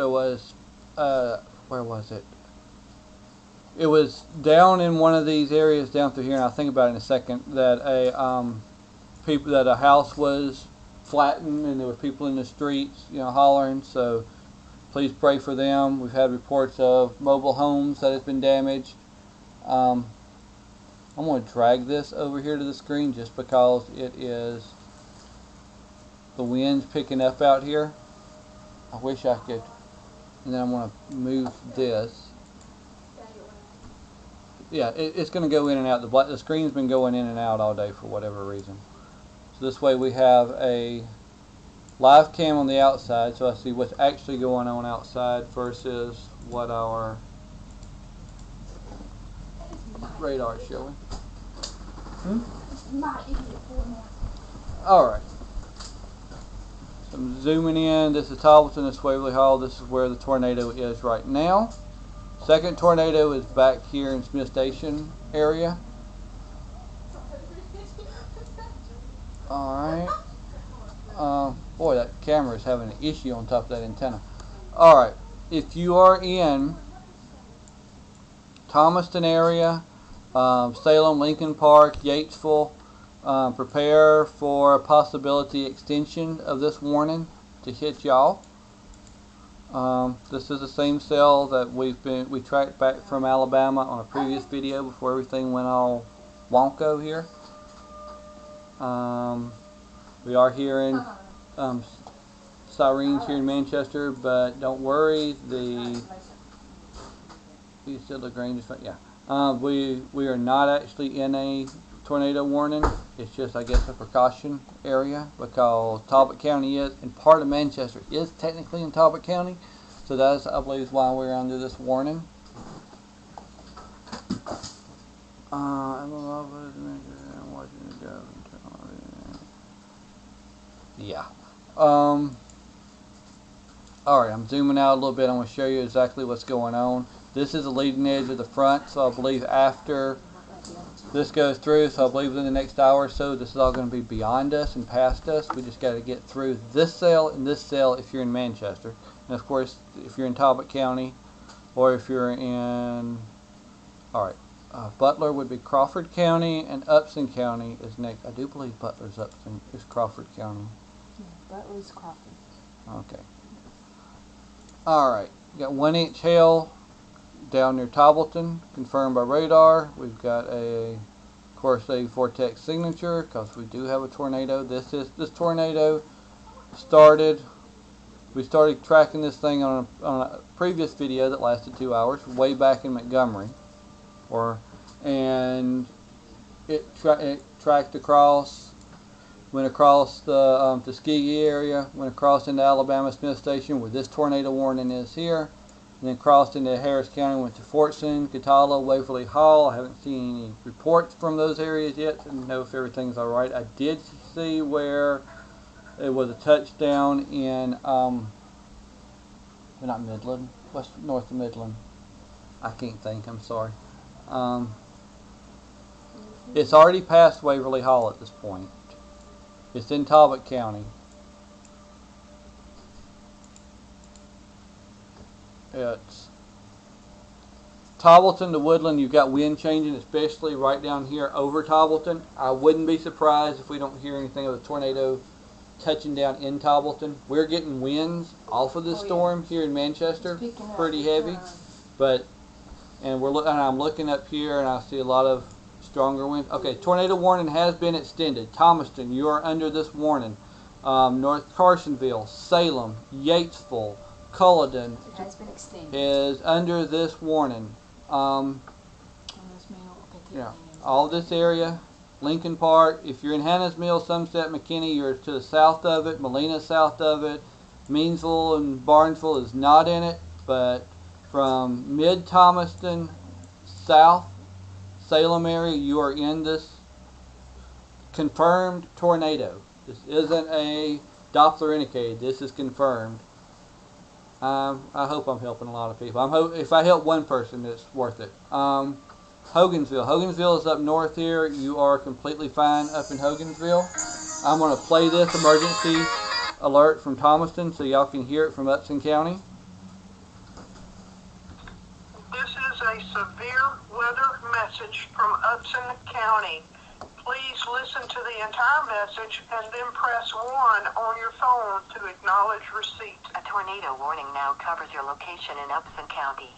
was, where was it? It was down in one of these areas down through here, and I'll think about it in a second, that a house was flattened and there were people in the streets, hollering. So please pray for them. We've had reports of mobile homes that have been damaged. I'm going to drag this over here to the screen just because the wind's picking up out here. I wish I could. And then I'm going to move this. Yeah, it's going to go in and out. The screen's been going in and out all day for whatever reason. So this way we have a live cam on the outside, so I see what's actually going on outside versus what our radar is showing. Alright. So I'm zooming in. This is Tobbleton, this is Waverly Hall. This is where the tornado is right now. Second tornado is back here in Smith Station area. Alright. Boy, that camera is having an issue on top of that antenna. Alright. If you are in Thomaston area, Salem, Lincoln Park, Yatesville, prepare for a possibility extension of this warning to hit y'all. This is the same cell that we tracked back from Alabama on a previous video before everything went all wonko here. We are hearing sirens here in Manchester, but don't worry. You said LaGrange is fine. Yeah. We are not actually in a tornado warning. It's just, I guess, a precaution area because Talbot County is, and part of Manchester is technically in Talbot County. So that's, I believe, why we're under this warning. Yeah. Alright, I'm zooming out a little bit. I'm going to show you exactly what's going on. This is the leading edge of the front, so I believe after this goes through, so I believe within the next hour or so, this is all going to be beyond us and past us. We just got to get through this cell and this cell if you're in Manchester. And of course, if you're in Talbot County, or if you're in, alright, Butler would be Crawford County, and Upson County is next. I do believe Butler's Upson is Crawford County. Yeah, Butler's Crawford. Okay. Alright, got 1 inch hail down near Tobbleton, confirmed by radar. We've got of course, a vortex signature because we do have a tornado. This tornado started. We started tracking this thing on a previous video that lasted 2 hours, way back in Montgomery, and it tracked across, went across the Tuskegee area, went across into Alabama Smith Station, where this tornado warning is here, and then crossed into Harris County, went to Fortson, Catala, Waverly Hall. I haven't seen any reports from those areas yet to know if everything's all right. I did see where it was a touchdown in, not Midland, north of Midland. I can't think, I'm sorry. It's already past Waverly Hall at this point. It's in Talbot County. It's Tobbleton to Woodland. You've got wind changing, especially right down here over Tobbleton. I wouldn't be surprised if we don't hear anything of a tornado touching down in Tobbleton. We're getting winds off of this storm here in Manchester, pretty heavy. And I'm looking up here and I see a lot of stronger winds. Okay, tornado warning has been extended. Thomaston, you are under this warning. North Carsonville, Salem, Yatesville, Culloden It has been extended. is under this warning. Yeah, all this area, Lincoln Park. If you're in Hannah's Mill, Sunset, McKinney, you're to the south of it. Molina south of it. Meansville and Barnesville is not in it, but from mid-Thomaston south, Salem area, you are in this confirmed tornado. This isn't a Doppler indicated. This is confirmed. I hope I'm helping a lot of people. If I help one person, it's worth it. Hogansville. Hogansville is up north here. You are completely fine up in Hogansville. I'm going to play this emergency alert from Thomaston so y'all can hear it from Upson County. This is a severe weather message from Upson County. Please listen to the entire message and then press 1 on your phone to acknowledge receipt. A tornado warning now covers your location in Upson County.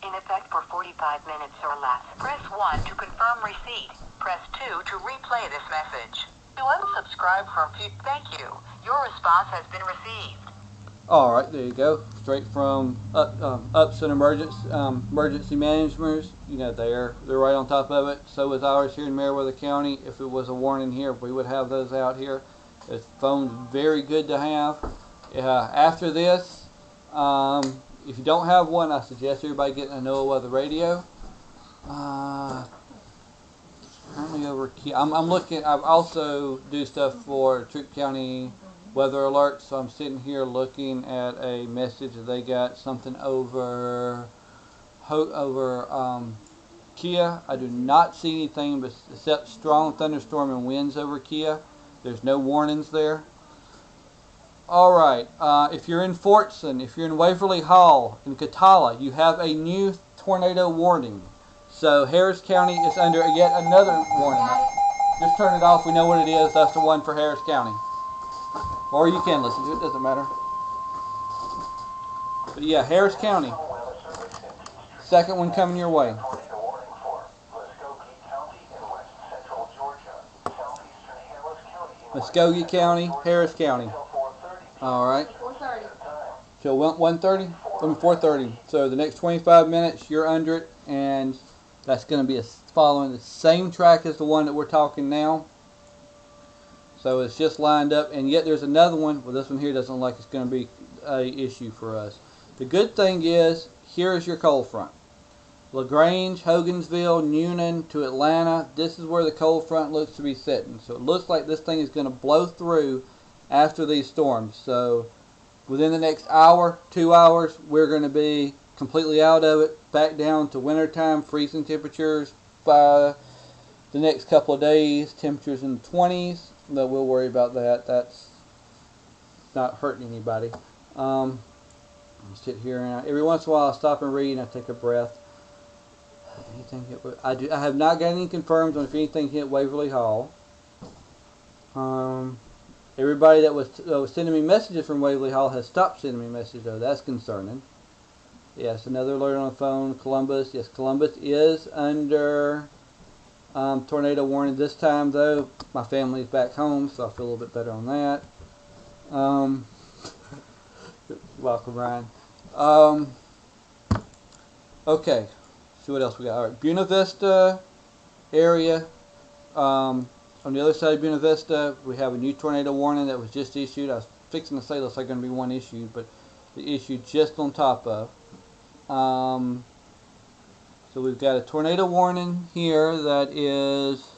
In effect for 45 minutes or less. Press 1 to confirm receipt. Press 2 to replay this message. To unsubscribe from thank you. Your response has been received. All right, there you go. Straight from Upson Emergency Management. You know, they're right on top of it. So is ours here in Meriwether County. If it was a warning here, we would have those out here. The phone's very good to have. After this, if you don't have one, I suggest everybody getting a NOAA weather radio. Currently over Kia. I'm looking. I also do stuff for Troup County weather alerts. So I'm sitting here looking at a message that they got something over Kia. I do not see anything except strong thunderstorm and winds over Kia. There's no warnings there. Alright, if you're in Fortson, if you're in Waverly Hall, in Catala, you have a new tornado warning. So Harris County is under yet another warning. Just turn it off, we know what it is, that's the one for Harris County. Or you can listen to it, doesn't matter. But yeah, Harris County. Second one coming your way. Muskogee County, Harris County. Alright. 4:30. So 1:30? 4:30. So the next 25 minutes you're under it, and that's going to be following the same track as the one that we're talking now. So it's just lined up, and yet there's another one. Well, this one here doesn't look like it's going to be an issue for us. The good thing is, here is your cold front. LaGrange, Hogansville, Newnan to Atlanta. This is where the cold front looks to be sitting. So it looks like this thing is going to blow through after these storms. So within the next hour, 2 hours, we're going to be completely out of it, back down to wintertime, freezing temperatures. By the next couple of days, temperatures in the 20s. No, we'll worry about that. That's not hurting anybody. I sit here and every once in a while I stop and read and I take a breath. Anything hit? I have not got any confirmed on if anything hit Waverly Hall. Everybody that was sending me messages from Waverly Hall has stopped sending me messages, though. That's concerning. Yes, another alert on the phone. Columbus. Yes, Columbus is under tornado warning this time, though. My family's back home, so I feel a little bit better on that. Welcome, Ryan. Okay. See what else we got. All right, Buena Vista area. On the other side of Buena Vista, we have a new tornado warning that was just issued. I was fixing to say looks like going to be one issued, but the issue just on top of. So we've got a tornado warning here that is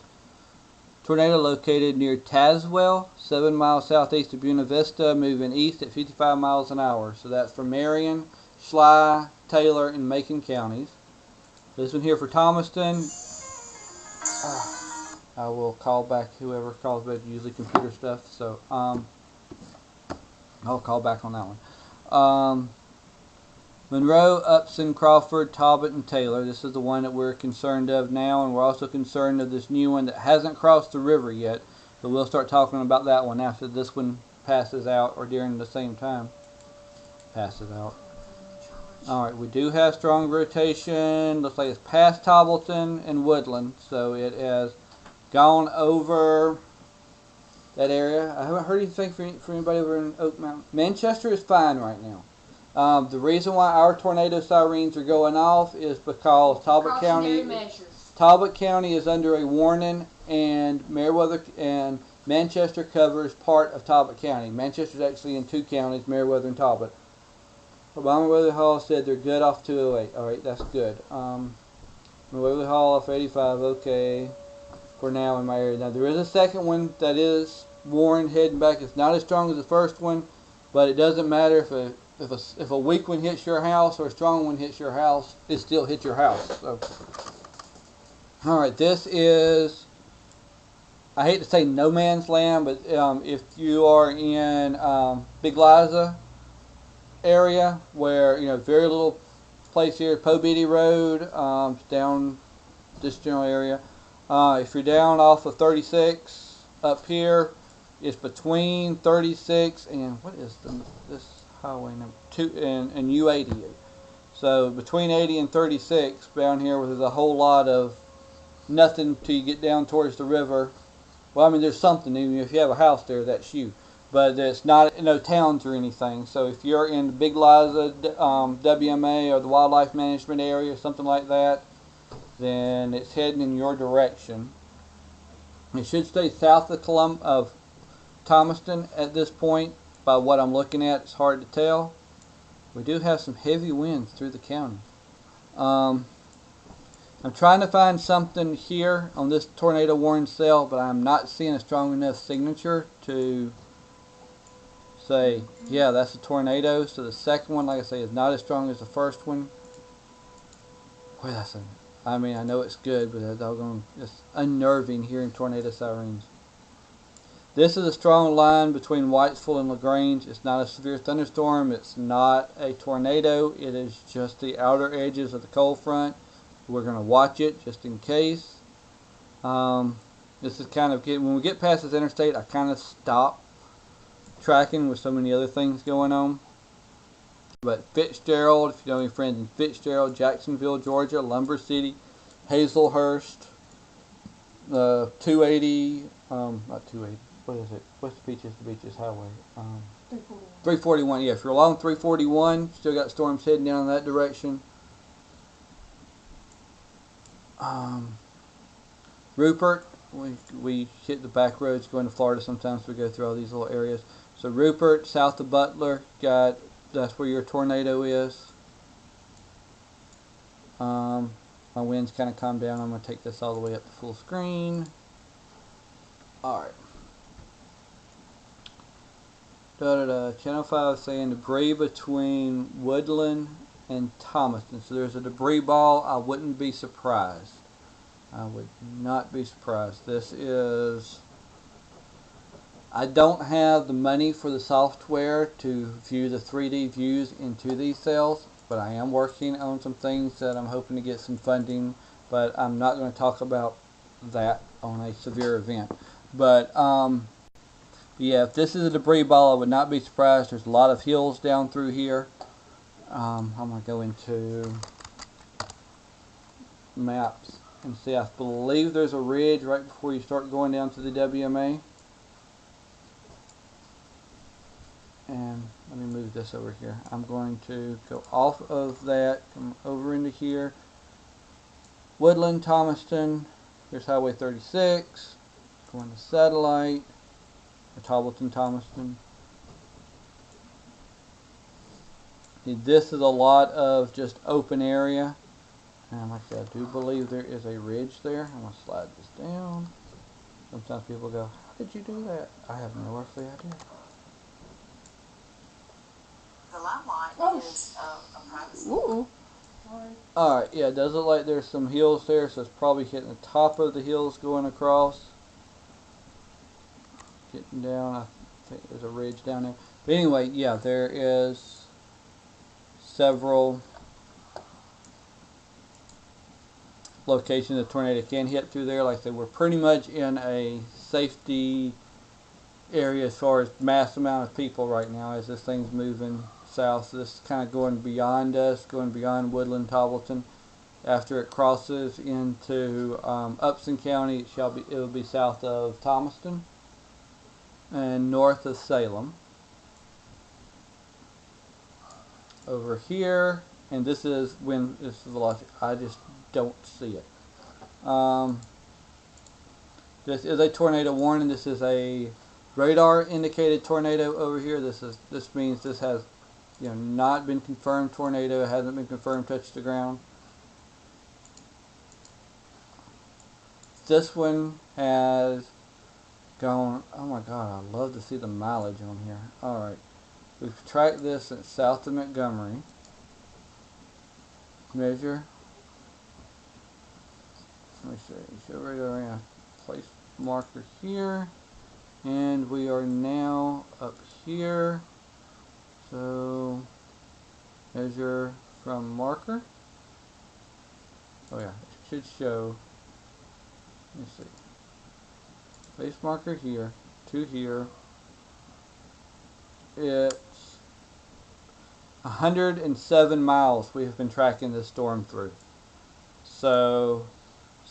tornado located near Tazewell, 7 miles southeast of Buena Vista, moving east at 55 miles an hour. So that's for Marion, Schley, Taylor, and Macon counties. This one here for Thomaston. I will call back whoever calls back, usually computer stuff, so I'll call back on that one. Monroe, Upson, Crawford, Talbot, and Taylor. This is the one that we're concerned of now, and we're also concerned of this new one that hasn't crossed the river yet, but we'll start talking about that one after this one passes out or during the same time. Passes out. Alright, we do have strong rotation. Looks like it's past Tobbleton and Woodland, so it has gone over that area. I haven't heard anything from anybody over in Oak Mountain. Manchester is fine right now. The reason why our tornado sirens are going off is because Talbot County is under a warning, and Meriwether and Manchester covers part of Talbot County. Manchester is actually in two counties, Meriwether and Talbot. Obama Weather Hall said they're good off 208. Alright, that's good. Weather Hall off 85, okay. For now in my area. Now there is a second one that is warned heading back. It's not as strong as the first one, but it doesn't matter if a weak one hits your house or a strong one hits your house, it still hits your house. So, alright, this is, I hate to say no man's land, but if you are in Big Liza area where, very little place here, Po Beatty Road, down this general area. If you're down off of 36 up here, it's between 36 and what is this highway number 2 and U80. So between 80 and 36 down here, where there's a whole lot of nothing till you get down towards the river. Well, I mean, there's something. Even if you have a house there, that's you. But it's not no towns or anything. So if you're in the Big Liza, WMA, or the Wildlife Management Area, something like that, then it's heading in your direction. It should stay south of Thomaston at this point. By what I'm looking at, it's hard to tell. We do have some heavy winds through the county. I'm trying to find something here on this tornado warning cell, but I'm not seeing a strong enough signature to say, yeah, that's a tornado. So the second one, like I say, is not as strong as the first one. Boy, I mean, I know it's good, but it's unnerving hearing tornado sirens. This is a strong line between Whitesville and LaGrange. It's not a severe thunderstorm. It's not a tornado. It is just the outer edges of the cold front. We're going to watch it just in case. This is kind of when we get past this interstate, I kind of stop tracking with so many other things going on. But Fitzgerald, if you know any friends in Fitzgerald, Jacksonville, Georgia, Lumber City, Hazelhurst, 280, not 280, what is it? What's the Beaches Highway? 341, yeah, if you're along 341, still got storms heading down in that direction. Rupert, we hit the back roads going to Florida sometimes. We go through all these little areas. So Rupert, south of Butler, that's where your tornado is. My wind's kind of calmed down. I'm going to take this all the way up to full screen. Alright. Channel 5 is saying debris between Woodland and Thomaston. So there's a debris ball. I wouldn't be surprised. I would not be surprised. This is... I don't have the money for the software to view the 3D views into these cells, but I am working on some things that I'm hoping to get some funding, but I'm not going to talk about that on a severe event. But yeah, if this is a debris ball, I would not be surprised. There's a lot of hills down through here. I'm going to go into maps and see. I believe there's a ridge right before you start going down to the WMA. And let me move this over here. I'm going to go off of that, come over into here. Woodland, Thomaston, here's Highway 36, going to Satellite, or Tobbleton, Thomaston. This is a lot of just open area. And like I said, I do believe there is a ridge there. I'm going to slide this down. Sometimes people go, how did you do that? I have no earthly idea. The limelight is a privacy. Ooh. Alright, yeah, it does look like there's some hills there, so it's probably hitting the top of the hills going across. Getting down, I think there's a ridge down there. But anyway, yeah, there is several locations the tornado can hit through there. Like I said, we're pretty much in a safety area as far as mass amount of people right now as this thing's moving south. This is kind of going beyond us, going beyond Woodland, Toppleton. After it crosses into Upson County, it will be south of Thomaston and north of Salem. Over here, and this is velocity. I just don't see it. This is a tornado warning. This is a radar indicated tornado over here. This means this has, not been confirmed tornado. It hasn't been confirmed touch the ground. This one has gone. Oh my God! I love to see the mileage on here. All right, we've tracked this at south of Montgomery. Measure. Let me see. Show radar around. Place marker here, and we are now up here. So measure from marker. Oh yeah, it should show. Let me see. Place marker here to here. It's 107 miles we have been tracking this storm through. So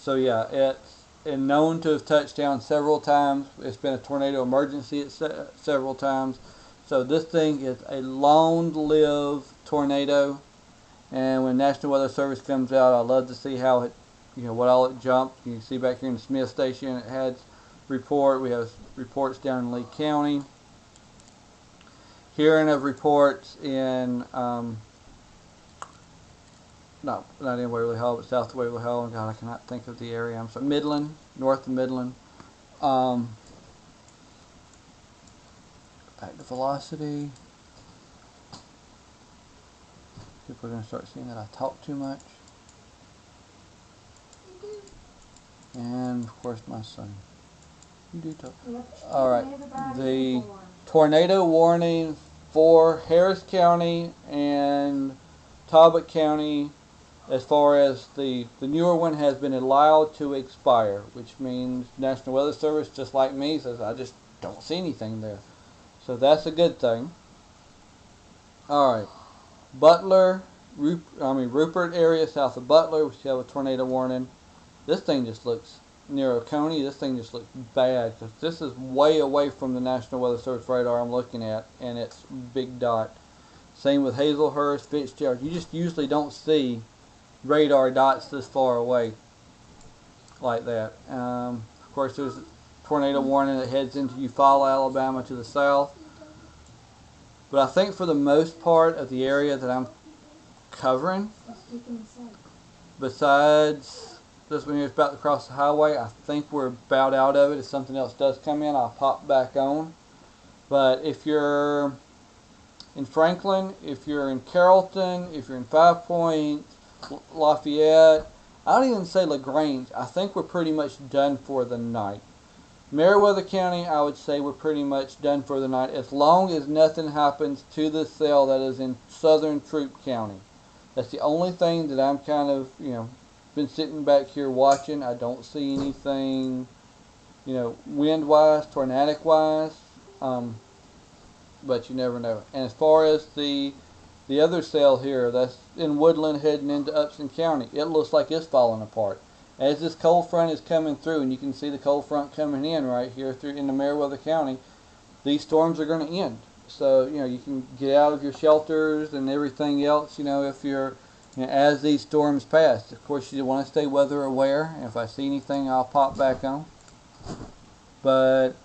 yeah, it's known to have touched down several times. It's been a tornado emergency several times. So this thing is a long-lived tornado, and when National Weather Service comes out, I love to see how it, what all it jumped. You can see back here in the Smith Station, it had report. We have reports down in Lee County. Hearing of reports in not in Waverly Hall, but south of Waverly Hall. God, I cannot think of the area. I'm sorry, Midland, north of Midland. Back to velocity. People are going to start seeing that I talk too much. And of course my son. You do talk. Alright. The tornado warning for Harris County and Talbot County, as far as the newer one, has been allowed to expire, which means National Weather Service, just like me, says I just don't see anything there. So that's a good thing. Alright. Butler, Rupert area south of Butler, we still have a tornado warning. This thing just looks, near Oconee, this thing just looks bad, because this is way away from the National Weather Service radar I'm looking at, and it's big dot. Same with Hazelhurst, Fitzgerald. You just usually don't see radar dots this far away like that. Of course, there's a tornado warning that heads into Eufaula, Alabama to the south. But I think for the most part of the area that I'm covering, besides this one here is about to cross the highway, I think we're about out of it. If something else does come in, I'll pop back on. But if you're in Franklin, if you're in Carrollton, if you're in Five Points, Lafayette, I don't even say LaGrange, I think we're pretty much done for the night. Meriwether County, I would say we're pretty much done for the night, as long as nothing happens to the cell that is in southern Troup County. That's the only thing that I'm kind of, been sitting back here watching. I don't see anything, wind-wise, tornadic-wise, but you never know. And as far as the other cell here, that's in Woodland heading into Upson County, it looks like it's falling apart. As this cold front is coming through, and you can see the cold front coming in right here through into Meriwether County, these storms are going to end. So, you can get out of your shelters and everything else, if you're, as these storms pass. Of course, you want to stay weather aware. If I see anything, I'll pop back on. But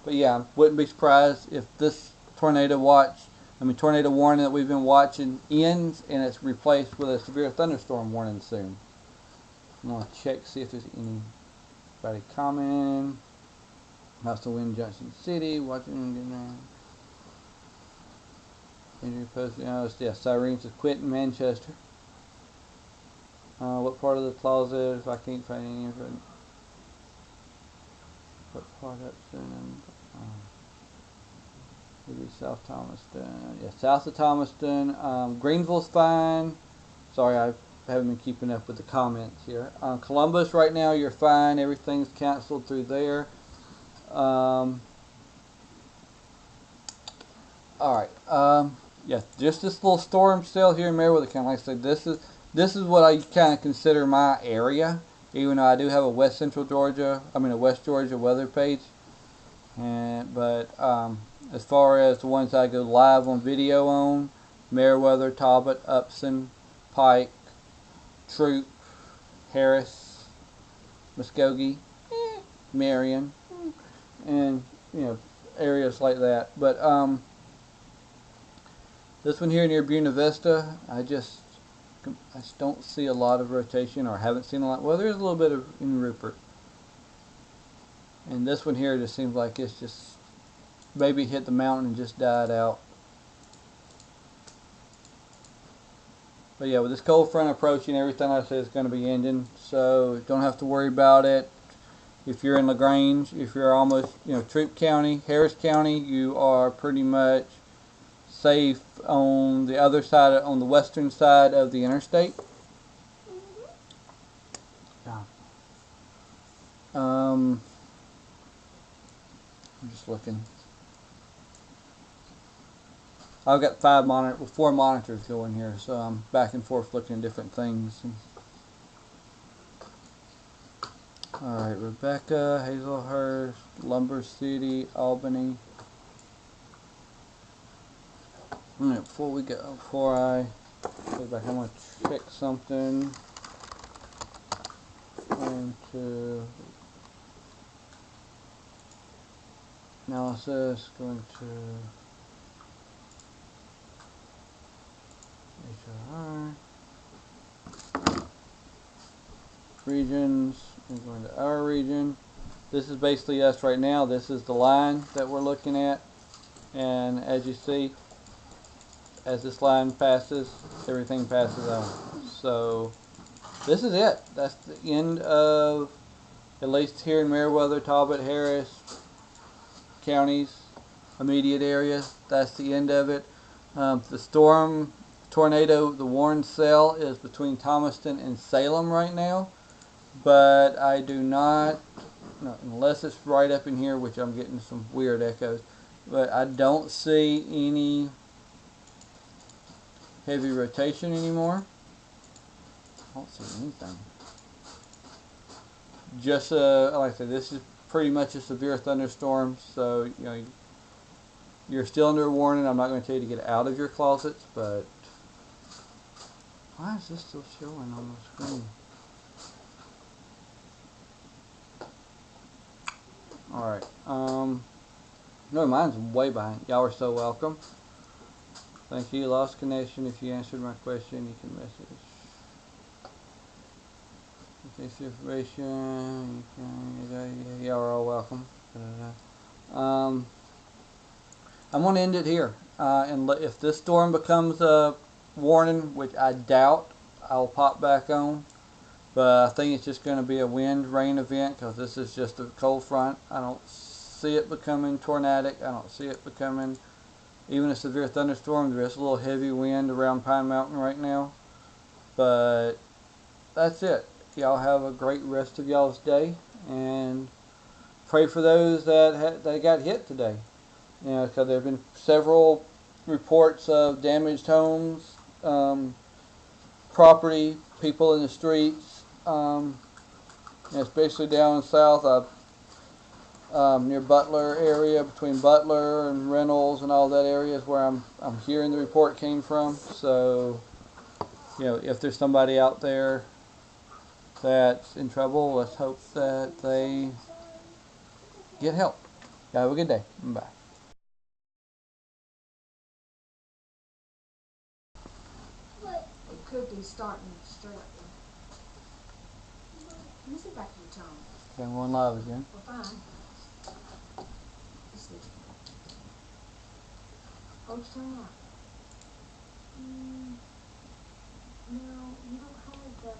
yeah, wouldn't be surprised if this tornado warning that we've been watching ends and it's replaced with a severe thunderstorm warning soon. I'm going to check, see if there's anybody commenting. How's the wind, Junction City? Watching there. Injury post. Sirens is Quinton, Manchester. What part of the closet? If I can't find any of it. What part that's in? Maybe South Thomaston. Yeah, south of Thomaston. Greenville's fine. Sorry, I haven't been keeping up with the comments here. Columbus right now, you're fine. Everything's canceled through there. Alright, yeah, just this little storm cell here in Meriwether County. Like I said, this is what I kind of consider my area, even though I do have a West Georgia weather page. But as far as the ones I go live on video on, Meriwether, Talbot, Upson, Pike, Troop, Harris, Muskogee, Marion, and areas like that. But this one here near Buena Vista, I just don't see a lot of rotation, or haven't seen a lot. Well, there's a little bit of in Rupert. And this one here just seems like it's just maybe hit the mountain and just died out. But yeah, with this cold front approaching, everything I say is going to be ending, so don't have to worry about it. If you're in LaGrange, if you're almost, Troup County, Harris County, you are pretty much safe on the other side, on the western side of the interstate. Yeah. I'm just looking. I've got 4 monitors going here, so I'm back and forth looking at different things. Alright, Rebecca, Hazelhurst, Lumber City, Albany. Alright, before I go back, I'm going to check something. Into analysis, going to HRR, regions, we're going to our region. This is basically us right now. This is the line that we're looking at, and as you see, as this line passes, everything passes on. So this is it. That's the end of, at least here in Meriwether, Talbot, Harris counties, immediate area. That's the end of it. The tornado, the warned cell is between Thomaston and Salem right now, but I do not, unless it's right up in here, which I'm getting some weird echoes, but I don't see any heavy rotation anymore. I don't see anything. Just like I said, this is pretty much a severe thunderstorm, so you're still under a warning. I'm not going to tell you to get out of your closets, but why is this still showing on the screen? Alright, no, mine's way behind. Y'all are so welcome. Thank you. Lost connection. If you answered my question, you can message. Okay, information. Y'all are all welcome. I'm going to end it here. And if this storm becomes a warning, which I doubt, I'll pop back on. But I think it's just going to be a wind rain event, because this is just a cold front. I don't see it becoming tornadic. I don't see it becoming even a severe thunderstorm. There's a little heavy wind around Pine Mountain right now. But that's it. Y'all have a great rest of y'all's day, and pray for those that got hit today. Because there have been several reports of damaged homes, property, people in the streets, especially down south, near Butler area, between Butler and Reynolds and all that area is where I'm hearing the report came from. So, if there's somebody out there that's in trouble, let's hope that they get help. Have a good day. Bye. It could be starting straight up there. Let me see back to your tone. Okay, I'm going live again. Well, fine. Let's see. Oh, it's turning out. No, you don't have the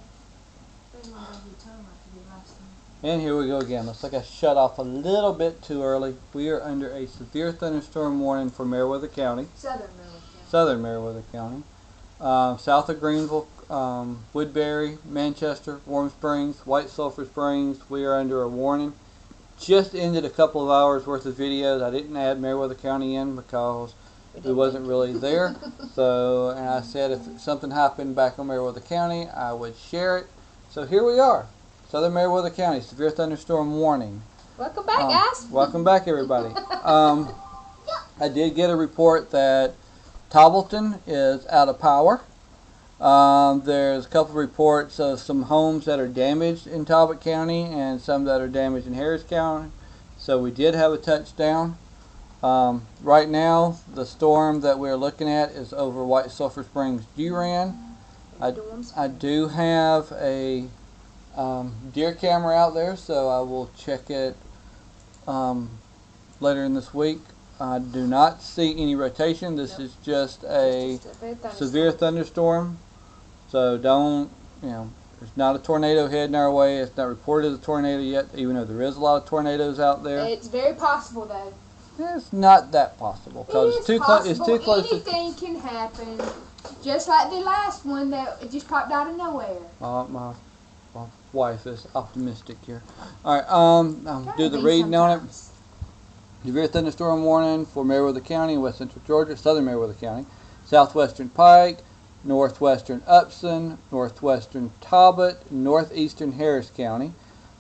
thing on your tone like you did last time. And here we go again. Looks like I shut off a little bit too early. We are under a severe thunderstorm warning for Meriwether County. Southern Meriwether County. South of Greenville, Woodbury, Manchester, Warm Springs, White Sulphur Springs. We are under a warning. Just ended a couple of hours worth of videos. I didn't add Meriwether County in because we wasn't really there. So, and I said if something happened back in Meriwether County, I would share it. So here we are, Southern Meriwether County, severe thunderstorm warning. Welcome back, guys. Welcome back, everybody. I did get a report that Tobbleton is out of power. There's a couple of reports of some homes that are damaged in Talbot County and some that are damaged in Harris County. So we did have a touchdown. Right now, the storm that we're looking at is over White Sulphur Springs, Duran. I do have a deer camera out there, so I will check it later in this week. I do not see any rotation. This is just a severe thunderstorm. So don't, there's not a tornado heading our way. It's not reported as a tornado yet, even though there is a lot of tornadoes out there. It's very possible, though. It's not that possible because it's too close. It's too close. Anything can happen, just like the last one that it just popped out of nowhere. My wife is optimistic here. All right, I'll do the reading on it. Severe thunderstorm warning for Meriwether County, West Central Georgia, Southern Meriwether County, Southwestern Pike, Northwestern Upson, Northwestern Talbot, Northeastern Harris County.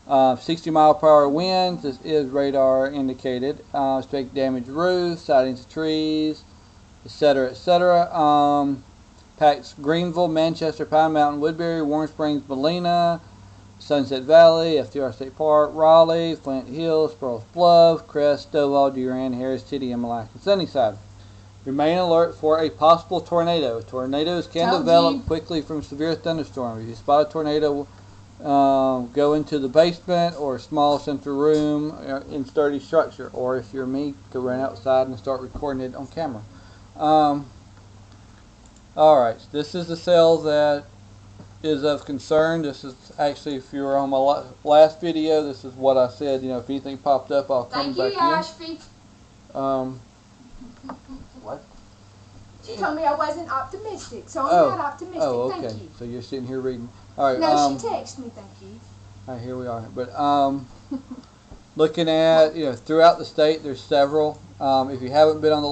60-mile-per-hour winds. This is radar indicated. Expect damaged roofs, sightings of trees, etc., etc. Packs Greenville, Manchester, Pine Mountain, Woodbury, Warm Springs, Molina, Sunset Valley, FDR State Park, Raleigh, Flint Hills, Sparrows Bluff, Crest, Stovall, Duran, Harris City, and Malacca, Sunnyside. Remain alert for a possible tornado. Tornadoes can develop quickly from severe thunderstorms. If you spot a tornado, go into the basement or a small central room in sturdy structure. Or if you're me, go run outside and start recording it on camera. Alright, this is the cell that is of concern. This is actually, if you were on my last video, this is what I said. If anything popped up, I'll come back in. Thank you, Ashby. What? She told me I wasn't optimistic, so I'm not optimistic. Oh, okay. Thank you. So you're sitting here reading. All right. No, she texted me. Thank you. All right, here we are. But looking at throughout the state, there's several. If you haven't been on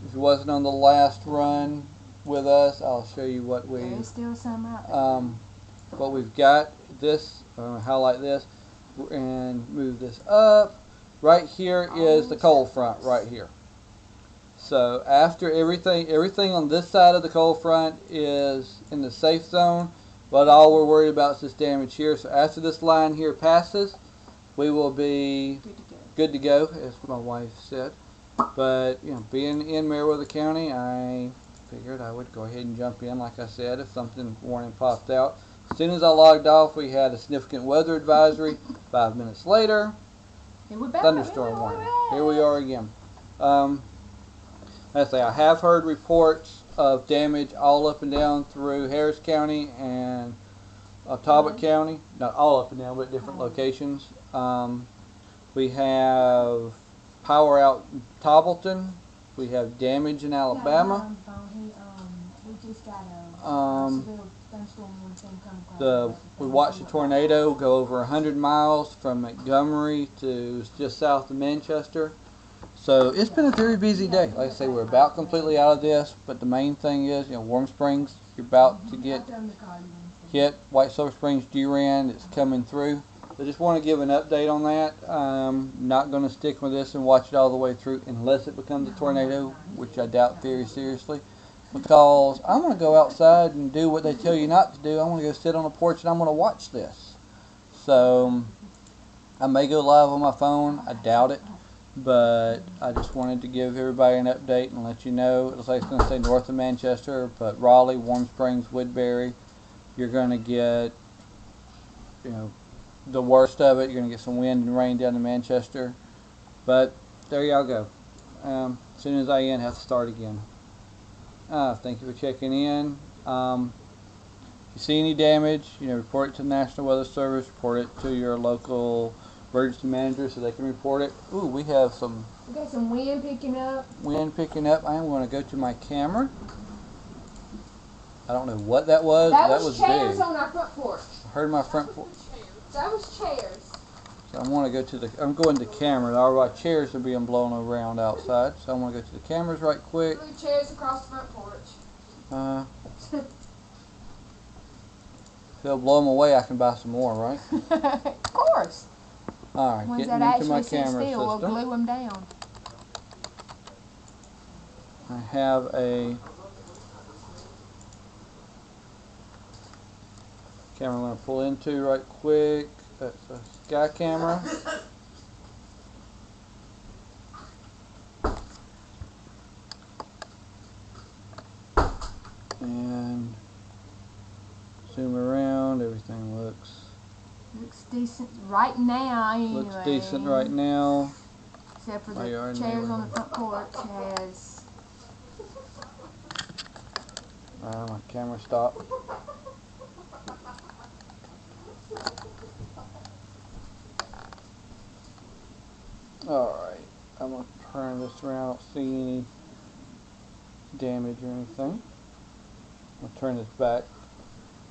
if you wasn't on the last run with us, I'll show you what There's still some out there. what we've got. This highlight this and move this up. Right here is the cold front. Right here. So after everything on this side of the cold front is in the safe zone, but all we're worried about is this damage here. So after this line here passes, we will be good to go, as my wife said. But being in Meriwether County, I figured I would go ahead and jump in, like I said, if something warning popped out. As soon as I logged off, we had a significant weather advisory. 5 minutes later, thunderstorm warning. Here we are again. Let's say I have heard reports of damage all up and down through Harris County and Talbot County. Not all up and down, but at different locations. We have power out in Tobbleton. We have damage in Alabama. We watched a tornado go over 100 miles from Montgomery to just south of Manchester. So it's been a very busy day. Like I say, we're about completely out of this, but the main thing is, Warm Springs, you're about to get hit. White Sulphur Springs, Duran, it's coming through. I just want to give an update on that. I'm not going to stick with this and watch it all the way through unless it becomes a tornado, which I doubt very seriously, because I'm going to go outside and do what they tell you not to do. I'm going to go sit on the porch and I'm going to watch this. So I may go live on my phone. I doubt it. But I just wanted to give everybody an update and let you know. It looks like it's going to say north of Manchester, but Raleigh, Warm Springs, Woodbury, you're going to get, the worst of it. You're going to get some wind and rain down to Manchester. But there y'all go. As soon as I have to start again. Thank you for checking in. If you see any damage, report it to the National Weather Service. Report it to your local emergency manager so they can report it. Ooh, we got some wind picking up. I am going to go to my camera. I don't know what that was. That was chairs big. on our front porch. I heard my front porch. That was chairs. So I want to go to the. I'm going to camera. All right, chairs are being blown around outside, so I want to go to the cameras right quick. 3 chairs across the front porch. If they'll blow them away, I can buy some more, right? Of course. All right, Ones getting that into my actually sit camera still will system. glue them down. I have a camera I'm going to pull into right quick. That's a sky camera. And zoom around, everything looks Decent right now, anyway. looks decent right now. Except for My the yard chairs neighbor. on the front porch has. My camera stopped. Alright, I'm going to turn this around. I don't see any damage or anything. I'll turn this back.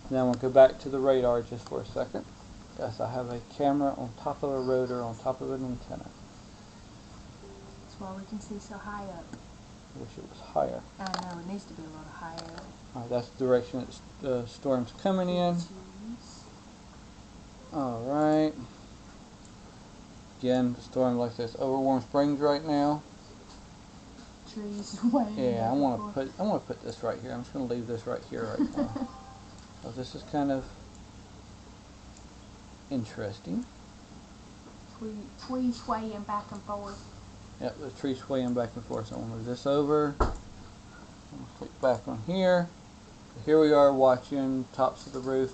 Now I'm going to go back to the radar just for a second. Yes, I have a camera on top of a rotor on top of an antenna. That's why we can see so high up. I wish it was higher. I know, it needs to be a little higher. Alright, that's the direction the storm's coming in. Alright. Again, the storm like this over Warm Springs right now. Trees way. Yeah, I want to put this right here. I'm just going to leave this right here right now. So this is kind of interesting. Trees swaying back and forth. Yep, the tree swaying back and forth. So I'm going to move this over. I'm going to click back on here. So here we are watching tops of the roof.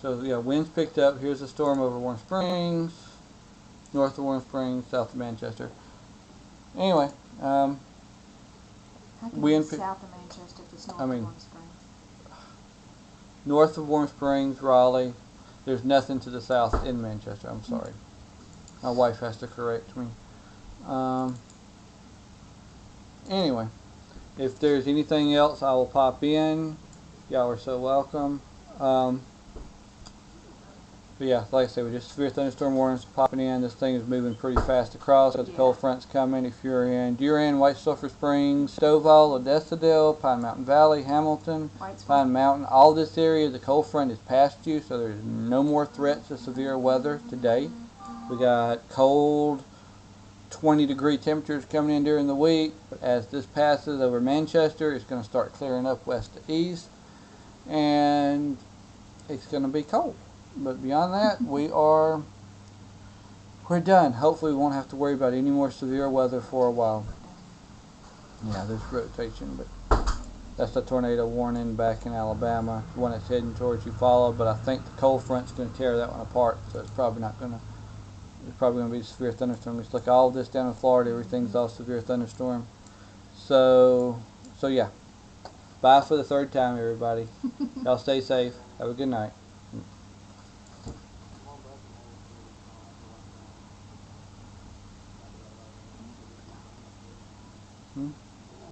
So yeah, winds picked up. Here's a storm over Warm Springs, north of Warm Springs, south of Manchester. Anyway, How can wind it be south of Manchester if it's north I mean, of Warm Springs? north of Warm Springs, Raleigh. There's nothing to the south in Manchester. I'm sorry. My wife has to correct me. Anyway, if there's anything else, I will pop in. Y'all are so welcome. But yeah, like I said, we just severe thunderstorm warnings popping in. This thing is moving pretty fast across. Got the cold front's coming. If you're in Durand, White Sulphur Springs, Stovall, Odessa, Pine Mountain Valley, Hamilton, Pine Mountain, all this area, the cold front is past you, so there's no more threats of severe weather today. We got cold, 20-degree temperatures coming in during the week. As this passes over Manchester, it's going to start clearing up west to east, and it's going to be cold. But beyond that, we're done. Hopefully we won't have to worry about any more severe weather for a while. Yeah, there's rotation, but that's the tornado warning back in Alabama. The one that's heading towards Eufaula, but I think the cold front's going to tear that one apart, so it's probably going to be a severe thunderstorm. Just look, all this down in Florida, everything's all severe thunderstorm. So yeah. Bye for the third time, everybody. Y'all stay safe. Have a good night.